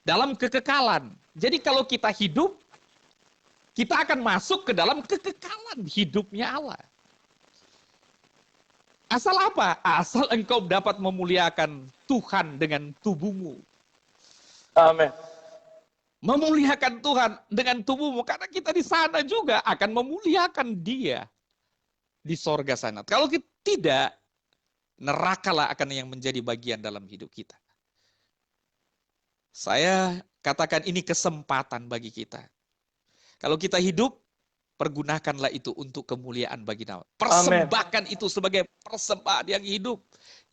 dalam kekekalan. Jadi kalau kita hidup, kita akan masuk ke dalam kekekalan hidupnya Allah. Asal apa? Asal engkau dapat memuliakan Tuhan dengan tubuhmu. Amin. Memuliakan Tuhan dengan tubuhmu. Karena kita di sana juga akan memuliakan Dia. Di sorga sana. Kalau tidak, nerakalah akan yang menjadi bagian dalam hidup kita. Saya katakan ini kesempatan bagi kita. Kalau kita hidup, pergunakanlah itu untuk kemuliaan bagi nama. Persembahkan itu sebagai persembahan yang hidup,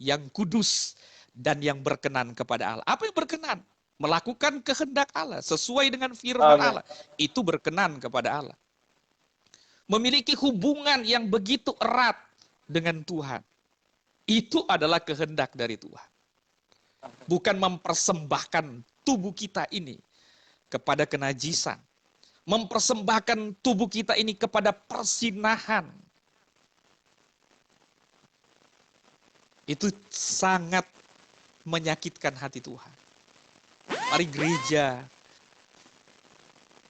yang kudus, dan yang berkenan kepada Allah. Apa yang berkenan? Melakukan kehendak Allah sesuai dengan firman Allah. Itu berkenan kepada Allah. Memiliki hubungan yang begitu erat dengan Tuhan. Itu adalah kehendak dari Tuhan. Bukan mempersembahkan tubuh kita ini kepada kenajisan. Mempersembahkan tubuh kita ini kepada persinahan. Itu sangat menyakitkan hati Tuhan. Mari gereja.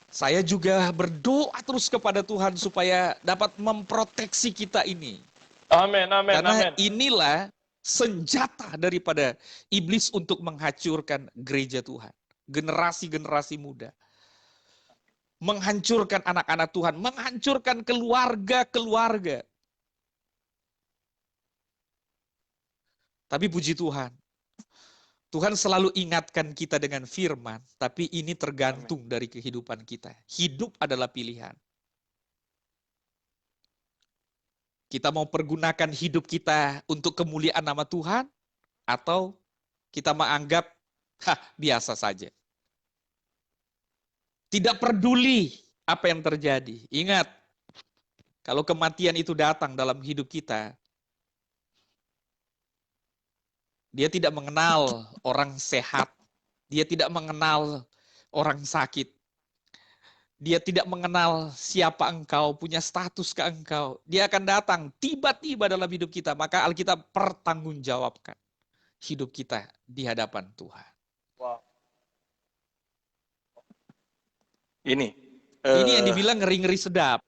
Saya juga berdoa terus kepada Tuhan supaya dapat memproteksi kita ini. Amin, amin, Karena amin. inilah senjata daripada iblis untuk menghancurkan gereja Tuhan. Generasi-generasi muda. Menghancurkan anak-anak Tuhan. Menghancurkan keluarga-keluarga. Tapi puji Tuhan. Tuhan selalu ingatkan kita dengan firman, tapi ini tergantung dari kehidupan kita. Hidup adalah pilihan. Kita mau pergunakan hidup kita untuk kemuliaan nama Tuhan, atau kita menganggap, biasa saja. Tidak peduli apa yang terjadi. Ingat, kalau kematian itu datang dalam hidup kita, dia tidak mengenal orang sehat. Dia tidak mengenal orang sakit. Dia tidak mengenal siapa engkau, punya status ke engkau. Dia akan datang tiba-tiba dalam hidup kita. Maka Alkitab pertanggungjawabkan hidup kita di hadapan Tuhan. Wow. Ini yang dibilang ngeri-ngeri sedap.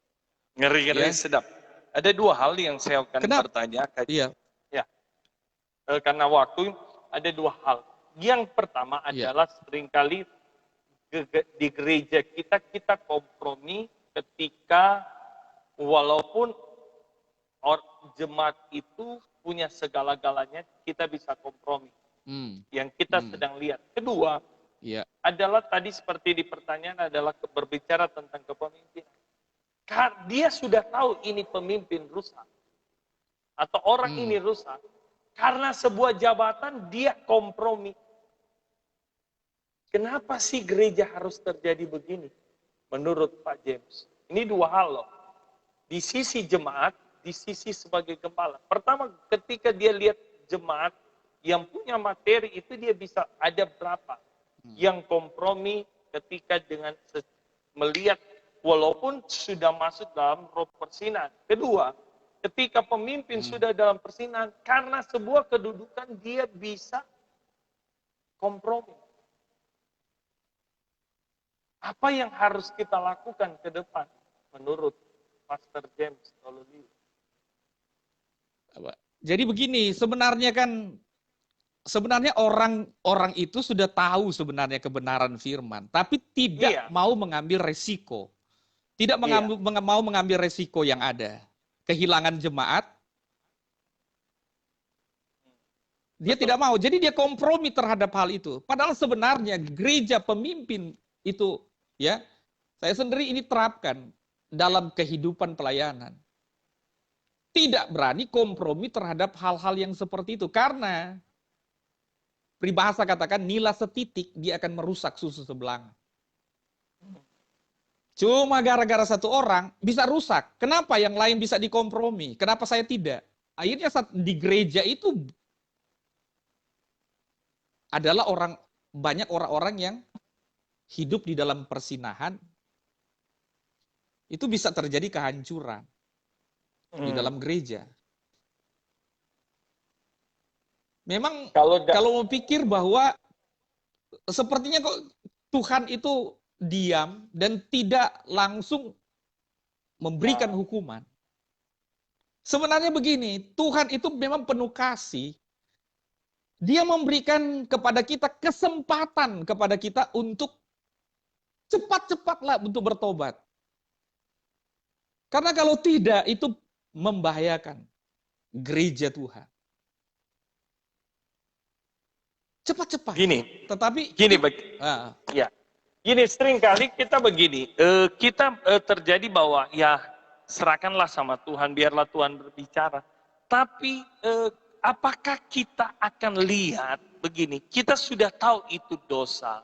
Ngeri-ngeri sedap. Ada dua hal yang saya akan bertanyakan. Iya. Karena waktu ada dua hal. Yang pertama adalah seringkali di gereja kita kompromi ketika walaupun jemaat itu punya segala-galanya, kita bisa kompromi. Yang kita sedang lihat. Kedua adalah tadi seperti di pertanyaan adalah berbicara tentang kepemimpinan. Dia sudah tahu ini pemimpin rusak atau orang ini rusak. Karena sebuah jabatan dia kompromi. Kenapa sih gereja harus terjadi begini? Menurut Pak James. Ini dua hal loh. Di sisi jemaat, di sisi sebagai gembala. Pertama ketika dia lihat jemaat yang punya materi itu dia bisa ada berapa. Yang kompromi ketika dengan melihat walaupun sudah masuk dalam roh persinan. Kedua, ketika pemimpin sudah dalam persinahan, karena sebuah kedudukan dia bisa kompromi. Apa yang harus kita lakukan ke depan menurut Pastor James Tololiu? Jadi begini, sebenarnya orang itu sudah tahu sebenarnya kebenaran firman, tapi tidak Iya, mau mengambil resiko. Tidak iya. mau mengambil resiko yang ada. Kehilangan jemaat, dia Betul. tidak mau. Jadi dia kompromi terhadap hal itu. Padahal sebenarnya gereja pemimpin itu, ya, saya sendiri ini terapkan dalam kehidupan pelayanan. Tidak berani kompromi terhadap hal-hal yang seperti itu. Karena peribahasa katakan nila setitik dia akan merusak susu sebelanga. Cuma gara-gara satu orang bisa rusak. Kenapa yang lain bisa dikompromi? Kenapa saya tidak? Akhirnya di gereja itu adalah banyak orang-orang yang hidup di dalam persinahan. Itu bisa terjadi kehancuran di dalam gereja. Memang kalau mau pikir bahwa sepertinya kok Tuhan itu diam dan tidak langsung memberikan hukuman. Sebenarnya begini, Tuhan itu memang penuh kasih. Dia memberikan kepada kita kesempatan kepada kita untuk cepat-cepatlah untuk bertobat. Karena kalau tidak itu membahayakan gereja Tuhan. Cepat-cepat. Gini, Tetapi ya. Gini, sering kali kita begini, kita terjadi bahwa ya serahkanlah sama Tuhan, biarlah Tuhan berbicara. Tapi apakah kita akan lihat begini, kita sudah tahu itu dosa,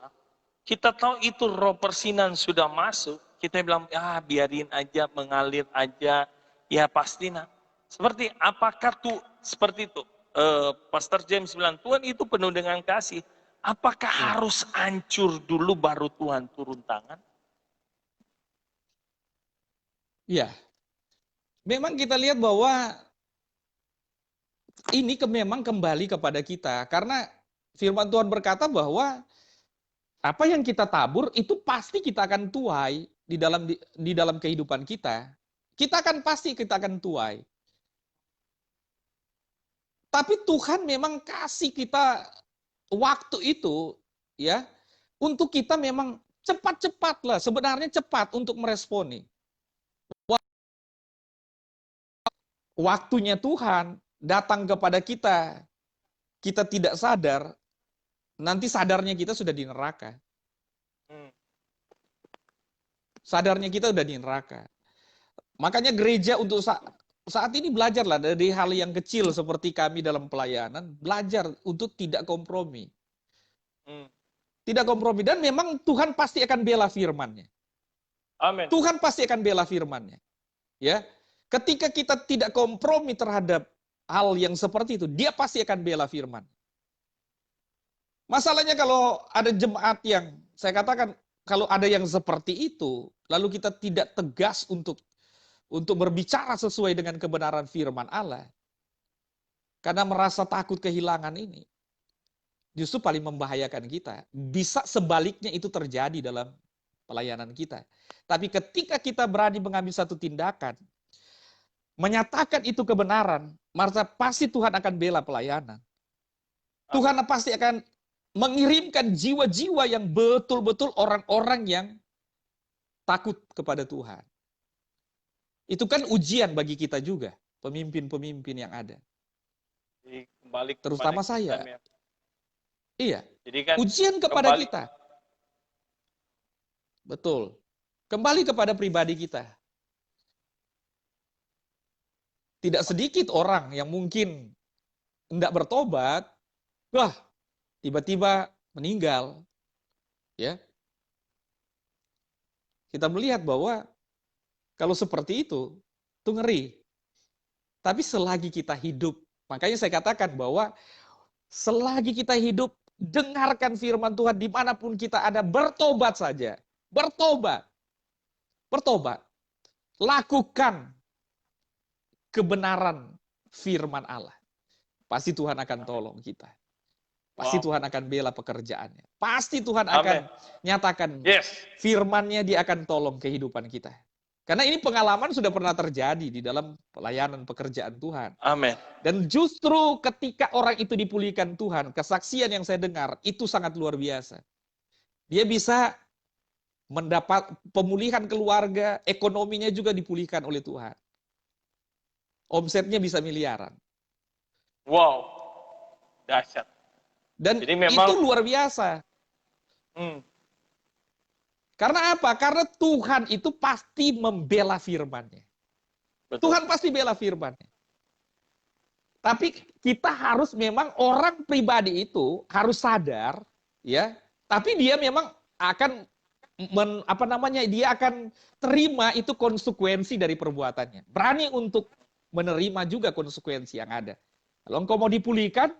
kita tahu itu roh persinan sudah masuk, kita bilang, biarin aja, mengalir aja, ya pasti nah. Seperti apakah tuh seperti itu? Pastor James bilang, Tuhan itu penuh dengan kasih. Apakah harus hancur dulu baru Tuhan turun tangan? Ya, memang kita lihat bahwa ini memang kembali kepada kita. Karena firman Tuhan berkata bahwa apa yang kita tabur itu pasti kita akan tuai di dalam kehidupan kita. Kita akan tuai. Tapi Tuhan memang kasih kita waktu itu ya untuk kita memang cepat-cepatlah, sebenarnya cepat untuk meresponi. Waktunya Tuhan datang kepada kita, kita tidak sadar, nanti sadarnya kita sudah di neraka. Sadarnya kita sudah di neraka. Makanya gereja untuk saat ini belajarlah dari hal yang kecil seperti kami dalam pelayanan, belajar untuk tidak kompromi. Tidak kompromi. Dan memang Tuhan pasti akan bela firman-Nya. Amin. Tuhan pasti akan bela firman-Nya. Ya. Ketika kita tidak kompromi terhadap hal yang seperti itu, dia pasti akan bela firman. Masalahnya kalau ada jemaat yang, saya katakan, kalau ada yang seperti itu, lalu kita tidak tegas untuk berbicara sesuai dengan kebenaran firman Allah, karena merasa takut kehilangan ini, justru paling membahayakan kita. Bisa sebaliknya itu terjadi dalam pelayanan kita. Tapi ketika kita berani mengambil satu tindakan, menyatakan itu kebenaran, maka pasti Tuhan akan bela pelayanan. Tuhan pasti akan mengirimkan jiwa-jiwa yang betul-betul orang-orang yang takut kepada Tuhan. Itu kan ujian bagi kita juga, pemimpin-pemimpin yang ada. Jadi kembali terutama saya. Ya. Iya. Jadi kan ujian kepada kita. Betul. Kembali kepada pribadi kita. Tidak sedikit orang yang mungkin tidak bertobat, tiba-tiba meninggal. Ya. Kita melihat bahwa kalau seperti itu ngeri. Tapi selagi kita hidup, makanya saya katakan bahwa selagi kita hidup, dengarkan firman Tuhan dimanapun kita ada, bertobat saja. Bertobat. Bertobat. Lakukan kebenaran firman Allah. Pasti Tuhan akan tolong kita. Pasti Wow. Tuhan akan bela pekerjaannya. Pasti Tuhan Amin. akan nyatakan Yes. firman-Nya, Dia akan tolong kehidupan kita. Karena ini pengalaman sudah pernah terjadi di dalam pelayanan pekerjaan Tuhan. Amin. Dan justru ketika orang itu dipulihkan Tuhan, kesaksian yang saya dengar itu sangat luar biasa. Dia bisa mendapat pemulihan keluarga, ekonominya juga dipulihkan oleh Tuhan. Omsetnya bisa miliaran. Wow. Dahsyat. Dan Jadi memang itu luar biasa. Karena apa? Karena Tuhan itu pasti membela firman-Nya. betul. Tuhan pasti bela firman-Nya. Tapi kita harus memang orang pribadi itu harus sadar, ya. Tapi dia memang akan dia akan terima itu konsekuensi dari perbuatannya. Berani untuk menerima juga konsekuensi yang ada. Kalau engkau mau dipulihkan,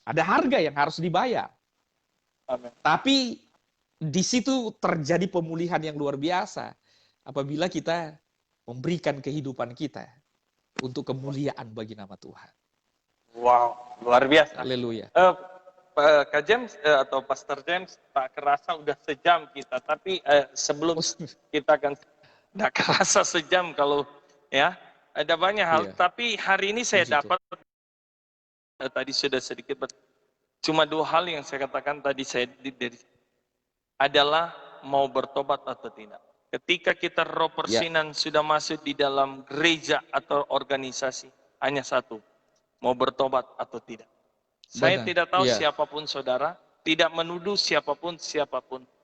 ada harga yang harus dibayar. Amin. Tapi di situ terjadi pemulihan yang luar biasa apabila kita memberikan kehidupan kita untuk kemuliaan bagi nama Tuhan. Wow, luar biasa. Haleluya. Kak James atau Pastor James, tak kerasa udah sejam kita. Tapi sebelum kita akan nggak kerasa sejam kalau ya ada banyak hal. Iya. Tapi hari ini saya Puji dapat tadi sudah sedikit cuma 2 hal yang saya katakan tadi adalah mau bertobat atau tidak. Ketika kita roh persinan sudah masuk di dalam gereja atau organisasi, hanya satu, mau bertobat atau tidak. Saya Benar. tidak tahu Iya. siapapun saudara, tidak menuduh siapapun.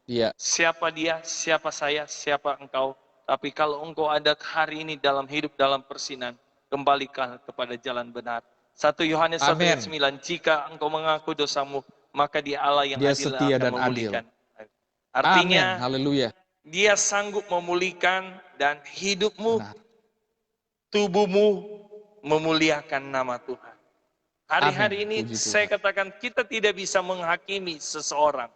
Iya. Siapa dia, siapa saya, siapa engkau. Tapi kalau engkau ada hari ini dalam hidup dalam persinan, kembalikan kepada jalan benar. 1 Yohanes 1 ayat 9, jika engkau mengaku dosamu, maka Dia Allah yang Dia adil setia akan dan memulihkan. adil. Artinya, haleluya. Dia sanggup memulihkan dan hidupmu, Benar. tubuhmu memuliakan nama Tuhan. Hari-hari ini Puji saya Tuhan. katakan kita tidak bisa menghakimi seseorang.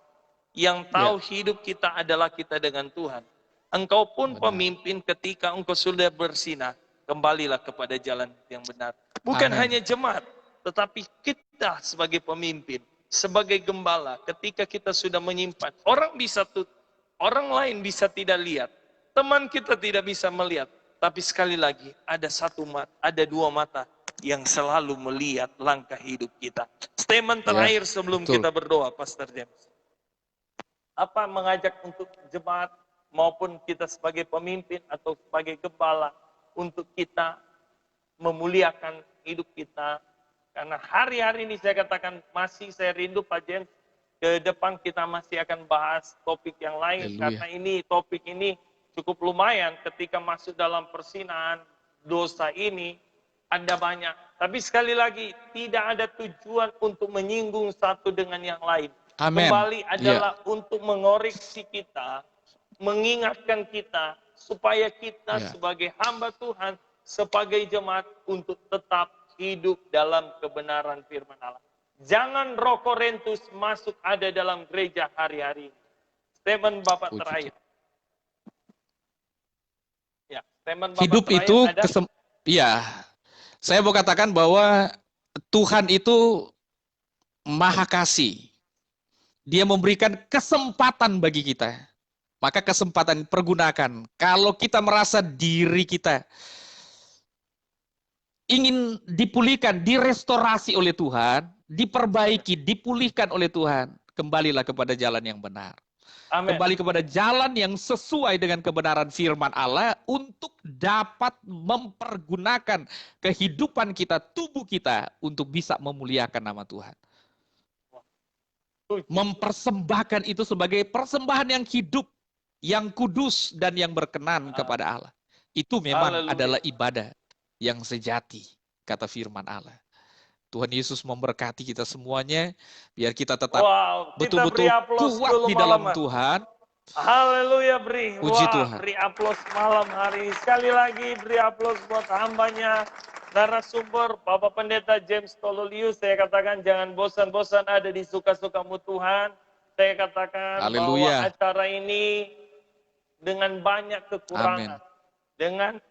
Yang tahu hidup kita adalah kita dengan Tuhan. Engkau pun Benar. pemimpin ketika engkau sudah bersinar, kembalilah kepada jalan yang benar. Bukan Amin. hanya jemaat, tetapi kita sebagai pemimpin, sebagai gembala, ketika kita sudah menyimpan, orang lain bisa tidak lihat, teman kita tidak bisa melihat, tapi sekali lagi ada dua mata yang selalu melihat langkah hidup kita. Statement terakhir sebelum betul. kita berdoa, Pastor James. Apa mengajak untuk jemaat maupun kita sebagai pemimpin atau sebagai gembala untuk kita memuliakan hidup kita. Karena hari-hari ini saya katakan masih saya rindu Pak James, ke depan kita masih akan bahas topik yang lain. Haleluya. Karena topik ini cukup lumayan ketika masuk dalam persinan dosa ini ada banyak. Tapi sekali lagi tidak ada tujuan untuk menyinggung satu dengan yang lain. Amin. Kembali adalah untuk mengoreksi kita, mengingatkan kita supaya kita sebagai hamba Tuhan, sebagai jemaat untuk tetap hidup dalam kebenaran firman Allah. Jangan roh Korintus masuk ada dalam gereja hari-hari ini. Statement Bapak terakhir. Ya, statement Bapak Hidup terakhir itu ada. Saya mau katakan bahwa Tuhan itu Maha Kasih. Dia memberikan kesempatan bagi kita. Maka kesempatan pergunakan. Kalau kita merasa diri kita ingin dipulihkan, direstorasi oleh Tuhan, diperbaiki, dipulihkan oleh Tuhan, kembalilah kepada jalan yang benar. Amen. Kembali kepada jalan yang sesuai dengan kebenaran firman Allah untuk dapat mempergunakan kehidupan kita, tubuh kita untuk bisa memuliakan nama Tuhan. Mempersembahkan itu sebagai persembahan yang hidup, yang kudus dan yang berkenan kepada Allah. Itu memang adalah ibadah yang sejati, kata firman Allah. Tuhan Yesus memberkati kita semuanya, biar kita tetap betul-betul kuat di dalam Tuhan. Haleluya, beri. Puji Tuhan. Beri aplaus malam hari ini. Sekali lagi beri aplaus buat hambanya, narasumber Bapak Pendeta James Tololius. Saya katakan jangan bosan-bosan ada di suka-sukamu Tuhan. Saya katakan bahwa acara ini dengan banyak kekurangan, dengan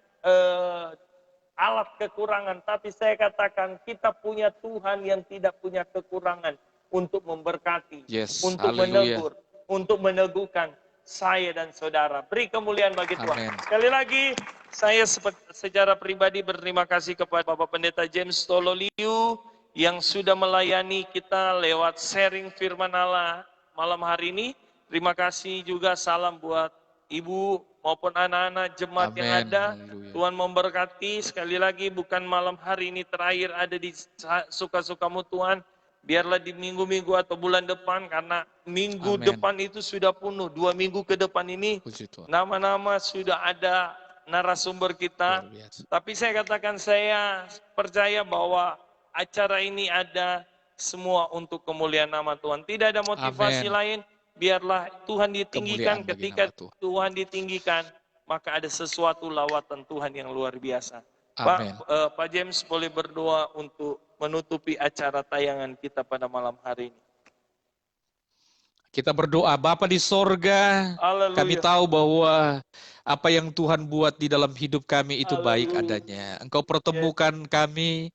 alat kekurangan, tapi saya katakan kita punya Tuhan yang tidak punya kekurangan. untuk memberkati, Yes, untuk haleluya. menegur, untuk meneguhkan saya dan saudara. Beri kemuliaan bagi Tuhan. Amin. Sekali lagi, saya secara pribadi berterima kasih kepada Bapak Pendeta James Tololiu yang sudah melayani kita lewat sharing firman Allah malam hari ini. Terima kasih juga, salam buat Ibu maupun anak-anak jemaat yang Amin. ada. Haleluya. Tuhan memberkati. Sekali lagi, bukan malam hari ini terakhir ada di suka-sukamu Tuhan. Biarlah di minggu-minggu atau bulan depan, karena minggu Amin. depan itu sudah penuh. 2 minggu ke depan ini Puji Tuhan. nama-nama sudah ada narasumber kita. Luar biasa. Tapi saya katakan, saya percaya bahwa acara ini ada semua untuk kemuliaan nama Tuhan. Tidak ada motivasi Amin. lain. Biarlah Tuhan ditinggikan. Kemuliaan bagi Ketika nama Tuhan. Tuhan ditinggikan, maka ada sesuatu lawatan Tuhan yang luar biasa. Amin. Pak James boleh berdoa untuk menutupi acara tayangan kita pada malam hari ini. Kita berdoa, Bapa di sorga, Haleluya. kami tahu bahwa apa yang Tuhan buat di dalam hidup kami itu baik Haleluya. adanya. Engkau pertemukan kami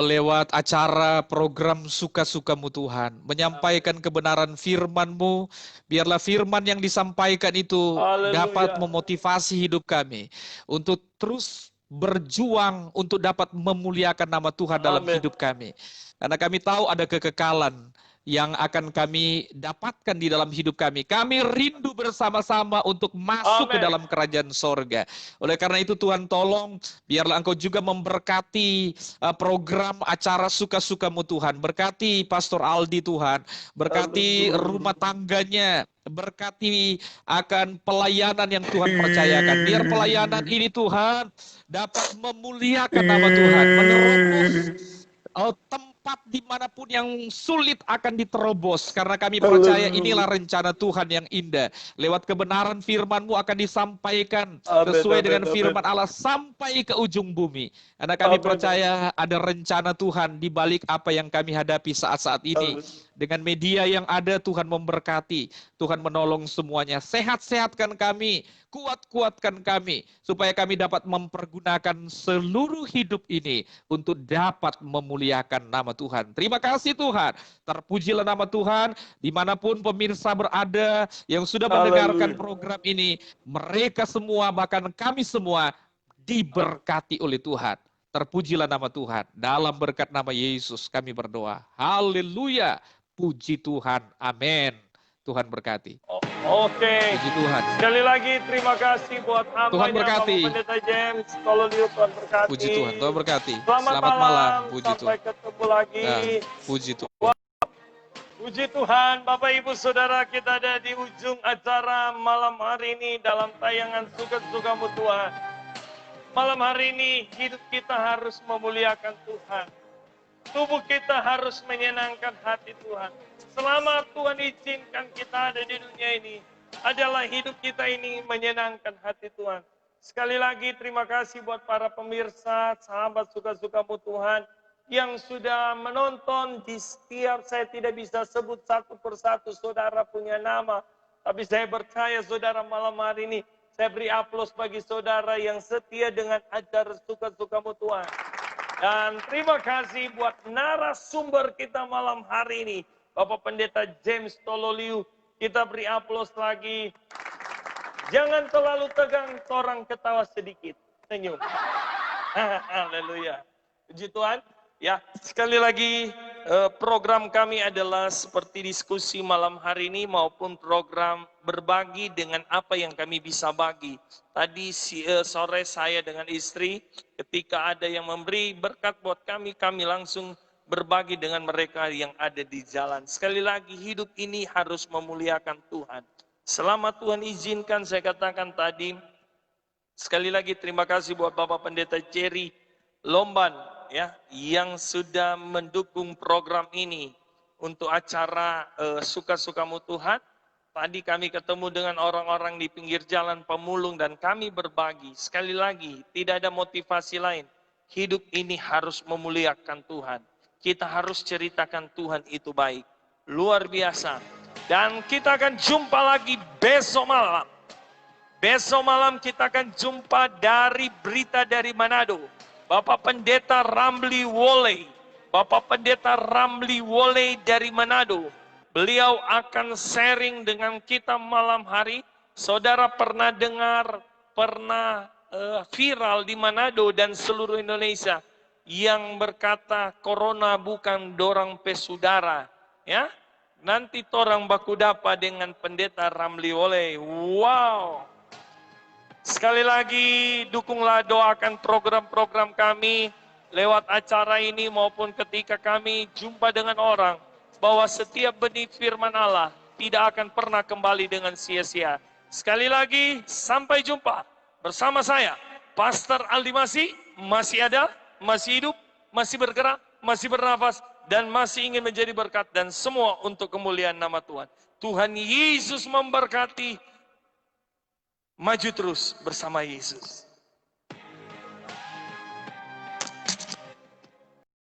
lewat acara program Suka-Sukamu Tuhan, menyampaikan kebenaran firman-Mu. Biarlah firman yang disampaikan itu Haleluya. dapat memotivasi hidup kami untuk terus berjuang untuk dapat memuliakan nama Tuhan dalam Amin. hidup kami. Karena kami tahu ada kekekalan yang akan kami dapatkan di dalam hidup kami. Kami rindu bersama-sama untuk masuk ke Amin. dalam kerajaan sorga. Oleh karena itu Tuhan tolong, biarlah Engkau juga memberkati program acara Suka-Sukamu Tuhan. Berkati Pastor Aldi Tuhan, berkati rumah tangganya, berkati akan pelayanan yang Tuhan percayakan. Biar pelayanan ini Tuhan dapat memuliakan nama Tuhan, menerobos tempat dimanapun yang sulit akan diterobos. Karena kami percaya inilah rencana Tuhan yang indah. Lewat kebenaran firman-Mu akan disampaikan sesuai dengan firman Allah sampai ke ujung bumi. Karena kami percaya ada rencana Tuhan di balik apa yang kami hadapi saat-saat ini. Dengan media yang ada, Tuhan memberkati, Tuhan menolong semuanya. Sehat-sehatkan kami, kuat-kuatkan kami, supaya kami dapat mempergunakan seluruh hidup ini untuk dapat memuliakan nama Tuhan. Terima kasih Tuhan, terpujilah nama Tuhan, dimanapun pemirsa berada yang sudah mendengarkan program ini, mereka semua, bahkan kami semua, diberkati oleh Tuhan. Terpujilah nama Tuhan, dalam berkat nama Yesus kami berdoa. Haleluya. Puji Tuhan, amin. Tuhan berkati. Oke. Puji Tuhan. Sekali lagi terima kasih buat Tuhan hambanya berkati. Bapak Pendeta James Tololiu. Tuhan berkati. Puji Tuhan, Tuhan berkati. Selamat malam. Puji Sampai Tuhan. ketemu lagi. Puji Tuhan. Puji Tuhan, Bapak Ibu Saudara, kita ada di ujung acara malam hari ini dalam tayangan Suka-Sukamu Tuhan. Malam hari ini hidup kita harus memuliakan Tuhan. Tubuh kita harus menyenangkan hati Tuhan. Selama Tuhan izinkan kita ada di dunia ini, adalah hidup kita ini menyenangkan hati Tuhan. Sekali lagi terima kasih buat para pemirsa, sahabat Suka-Sukamu Tuhan yang sudah menonton di setiap, saya tidak bisa sebut satu persatu saudara punya nama. Tapi saya percaya saudara malam hari ini, saya beri aplaus bagi saudara yang setia dengan acara Suka-Sukamu Tuhan. Dan terima kasih buat narasumber kita malam hari ini, Bapak Pendeta James Tololiu. Kita beri aplaus lagi. Jangan terlalu tegang, torang ketawa sedikit. Senyum. Haleluya. Puji Tuhan. Ya, sekali lagi program kami adalah seperti diskusi malam hari ini maupun program berbagi dengan apa yang kami bisa bagi. Tadi sore saya dengan istri, ketika ada yang memberi berkat buat kami langsung berbagi dengan mereka yang ada di jalan. Sekali lagi hidup ini harus memuliakan Tuhan. Selama Tuhan izinkan, saya katakan tadi, sekali lagi terima kasih buat Bapak Pendeta Jerry Lomban, ya, yang sudah mendukung program ini untuk acara Suka-Sukamu Tuhan. Tadi kami ketemu dengan orang-orang di pinggir jalan pemulung dan kami berbagi. Sekali lagi, tidak ada motivasi lain. Hidup ini harus memuliakan Tuhan. Kita harus ceritakan Tuhan itu baik. Luar biasa. Dan kita akan jumpa lagi besok malam. Besok malam kita akan jumpa dari berita dari Manado. Bapak Pendeta Ramli Woley, Bapak Pendeta Ramli Wole dari Manado. Beliau akan sharing dengan kita malam hari. Saudara pernah dengar, pernah viral di Manado dan seluruh Indonesia yang berkata corona bukan dorang pesudara, ya. Nanti torang baku dapa dengan Pendeta Ramli Wole. Wow. Sekali lagi dukunglah, doakan program-program kami lewat acara ini maupun ketika kami jumpa dengan orang, bahwa setiap benih firman Allah tidak akan pernah kembali dengan sia-sia. Sekali lagi, sampai jumpa bersama saya, Pastor Aldi masih ada, masih hidup, masih bergerak, masih bernafas, dan masih ingin menjadi berkat, dan semua untuk kemuliaan nama Tuhan. Tuhan Yesus memberkati. Maju terus bersama Yesus.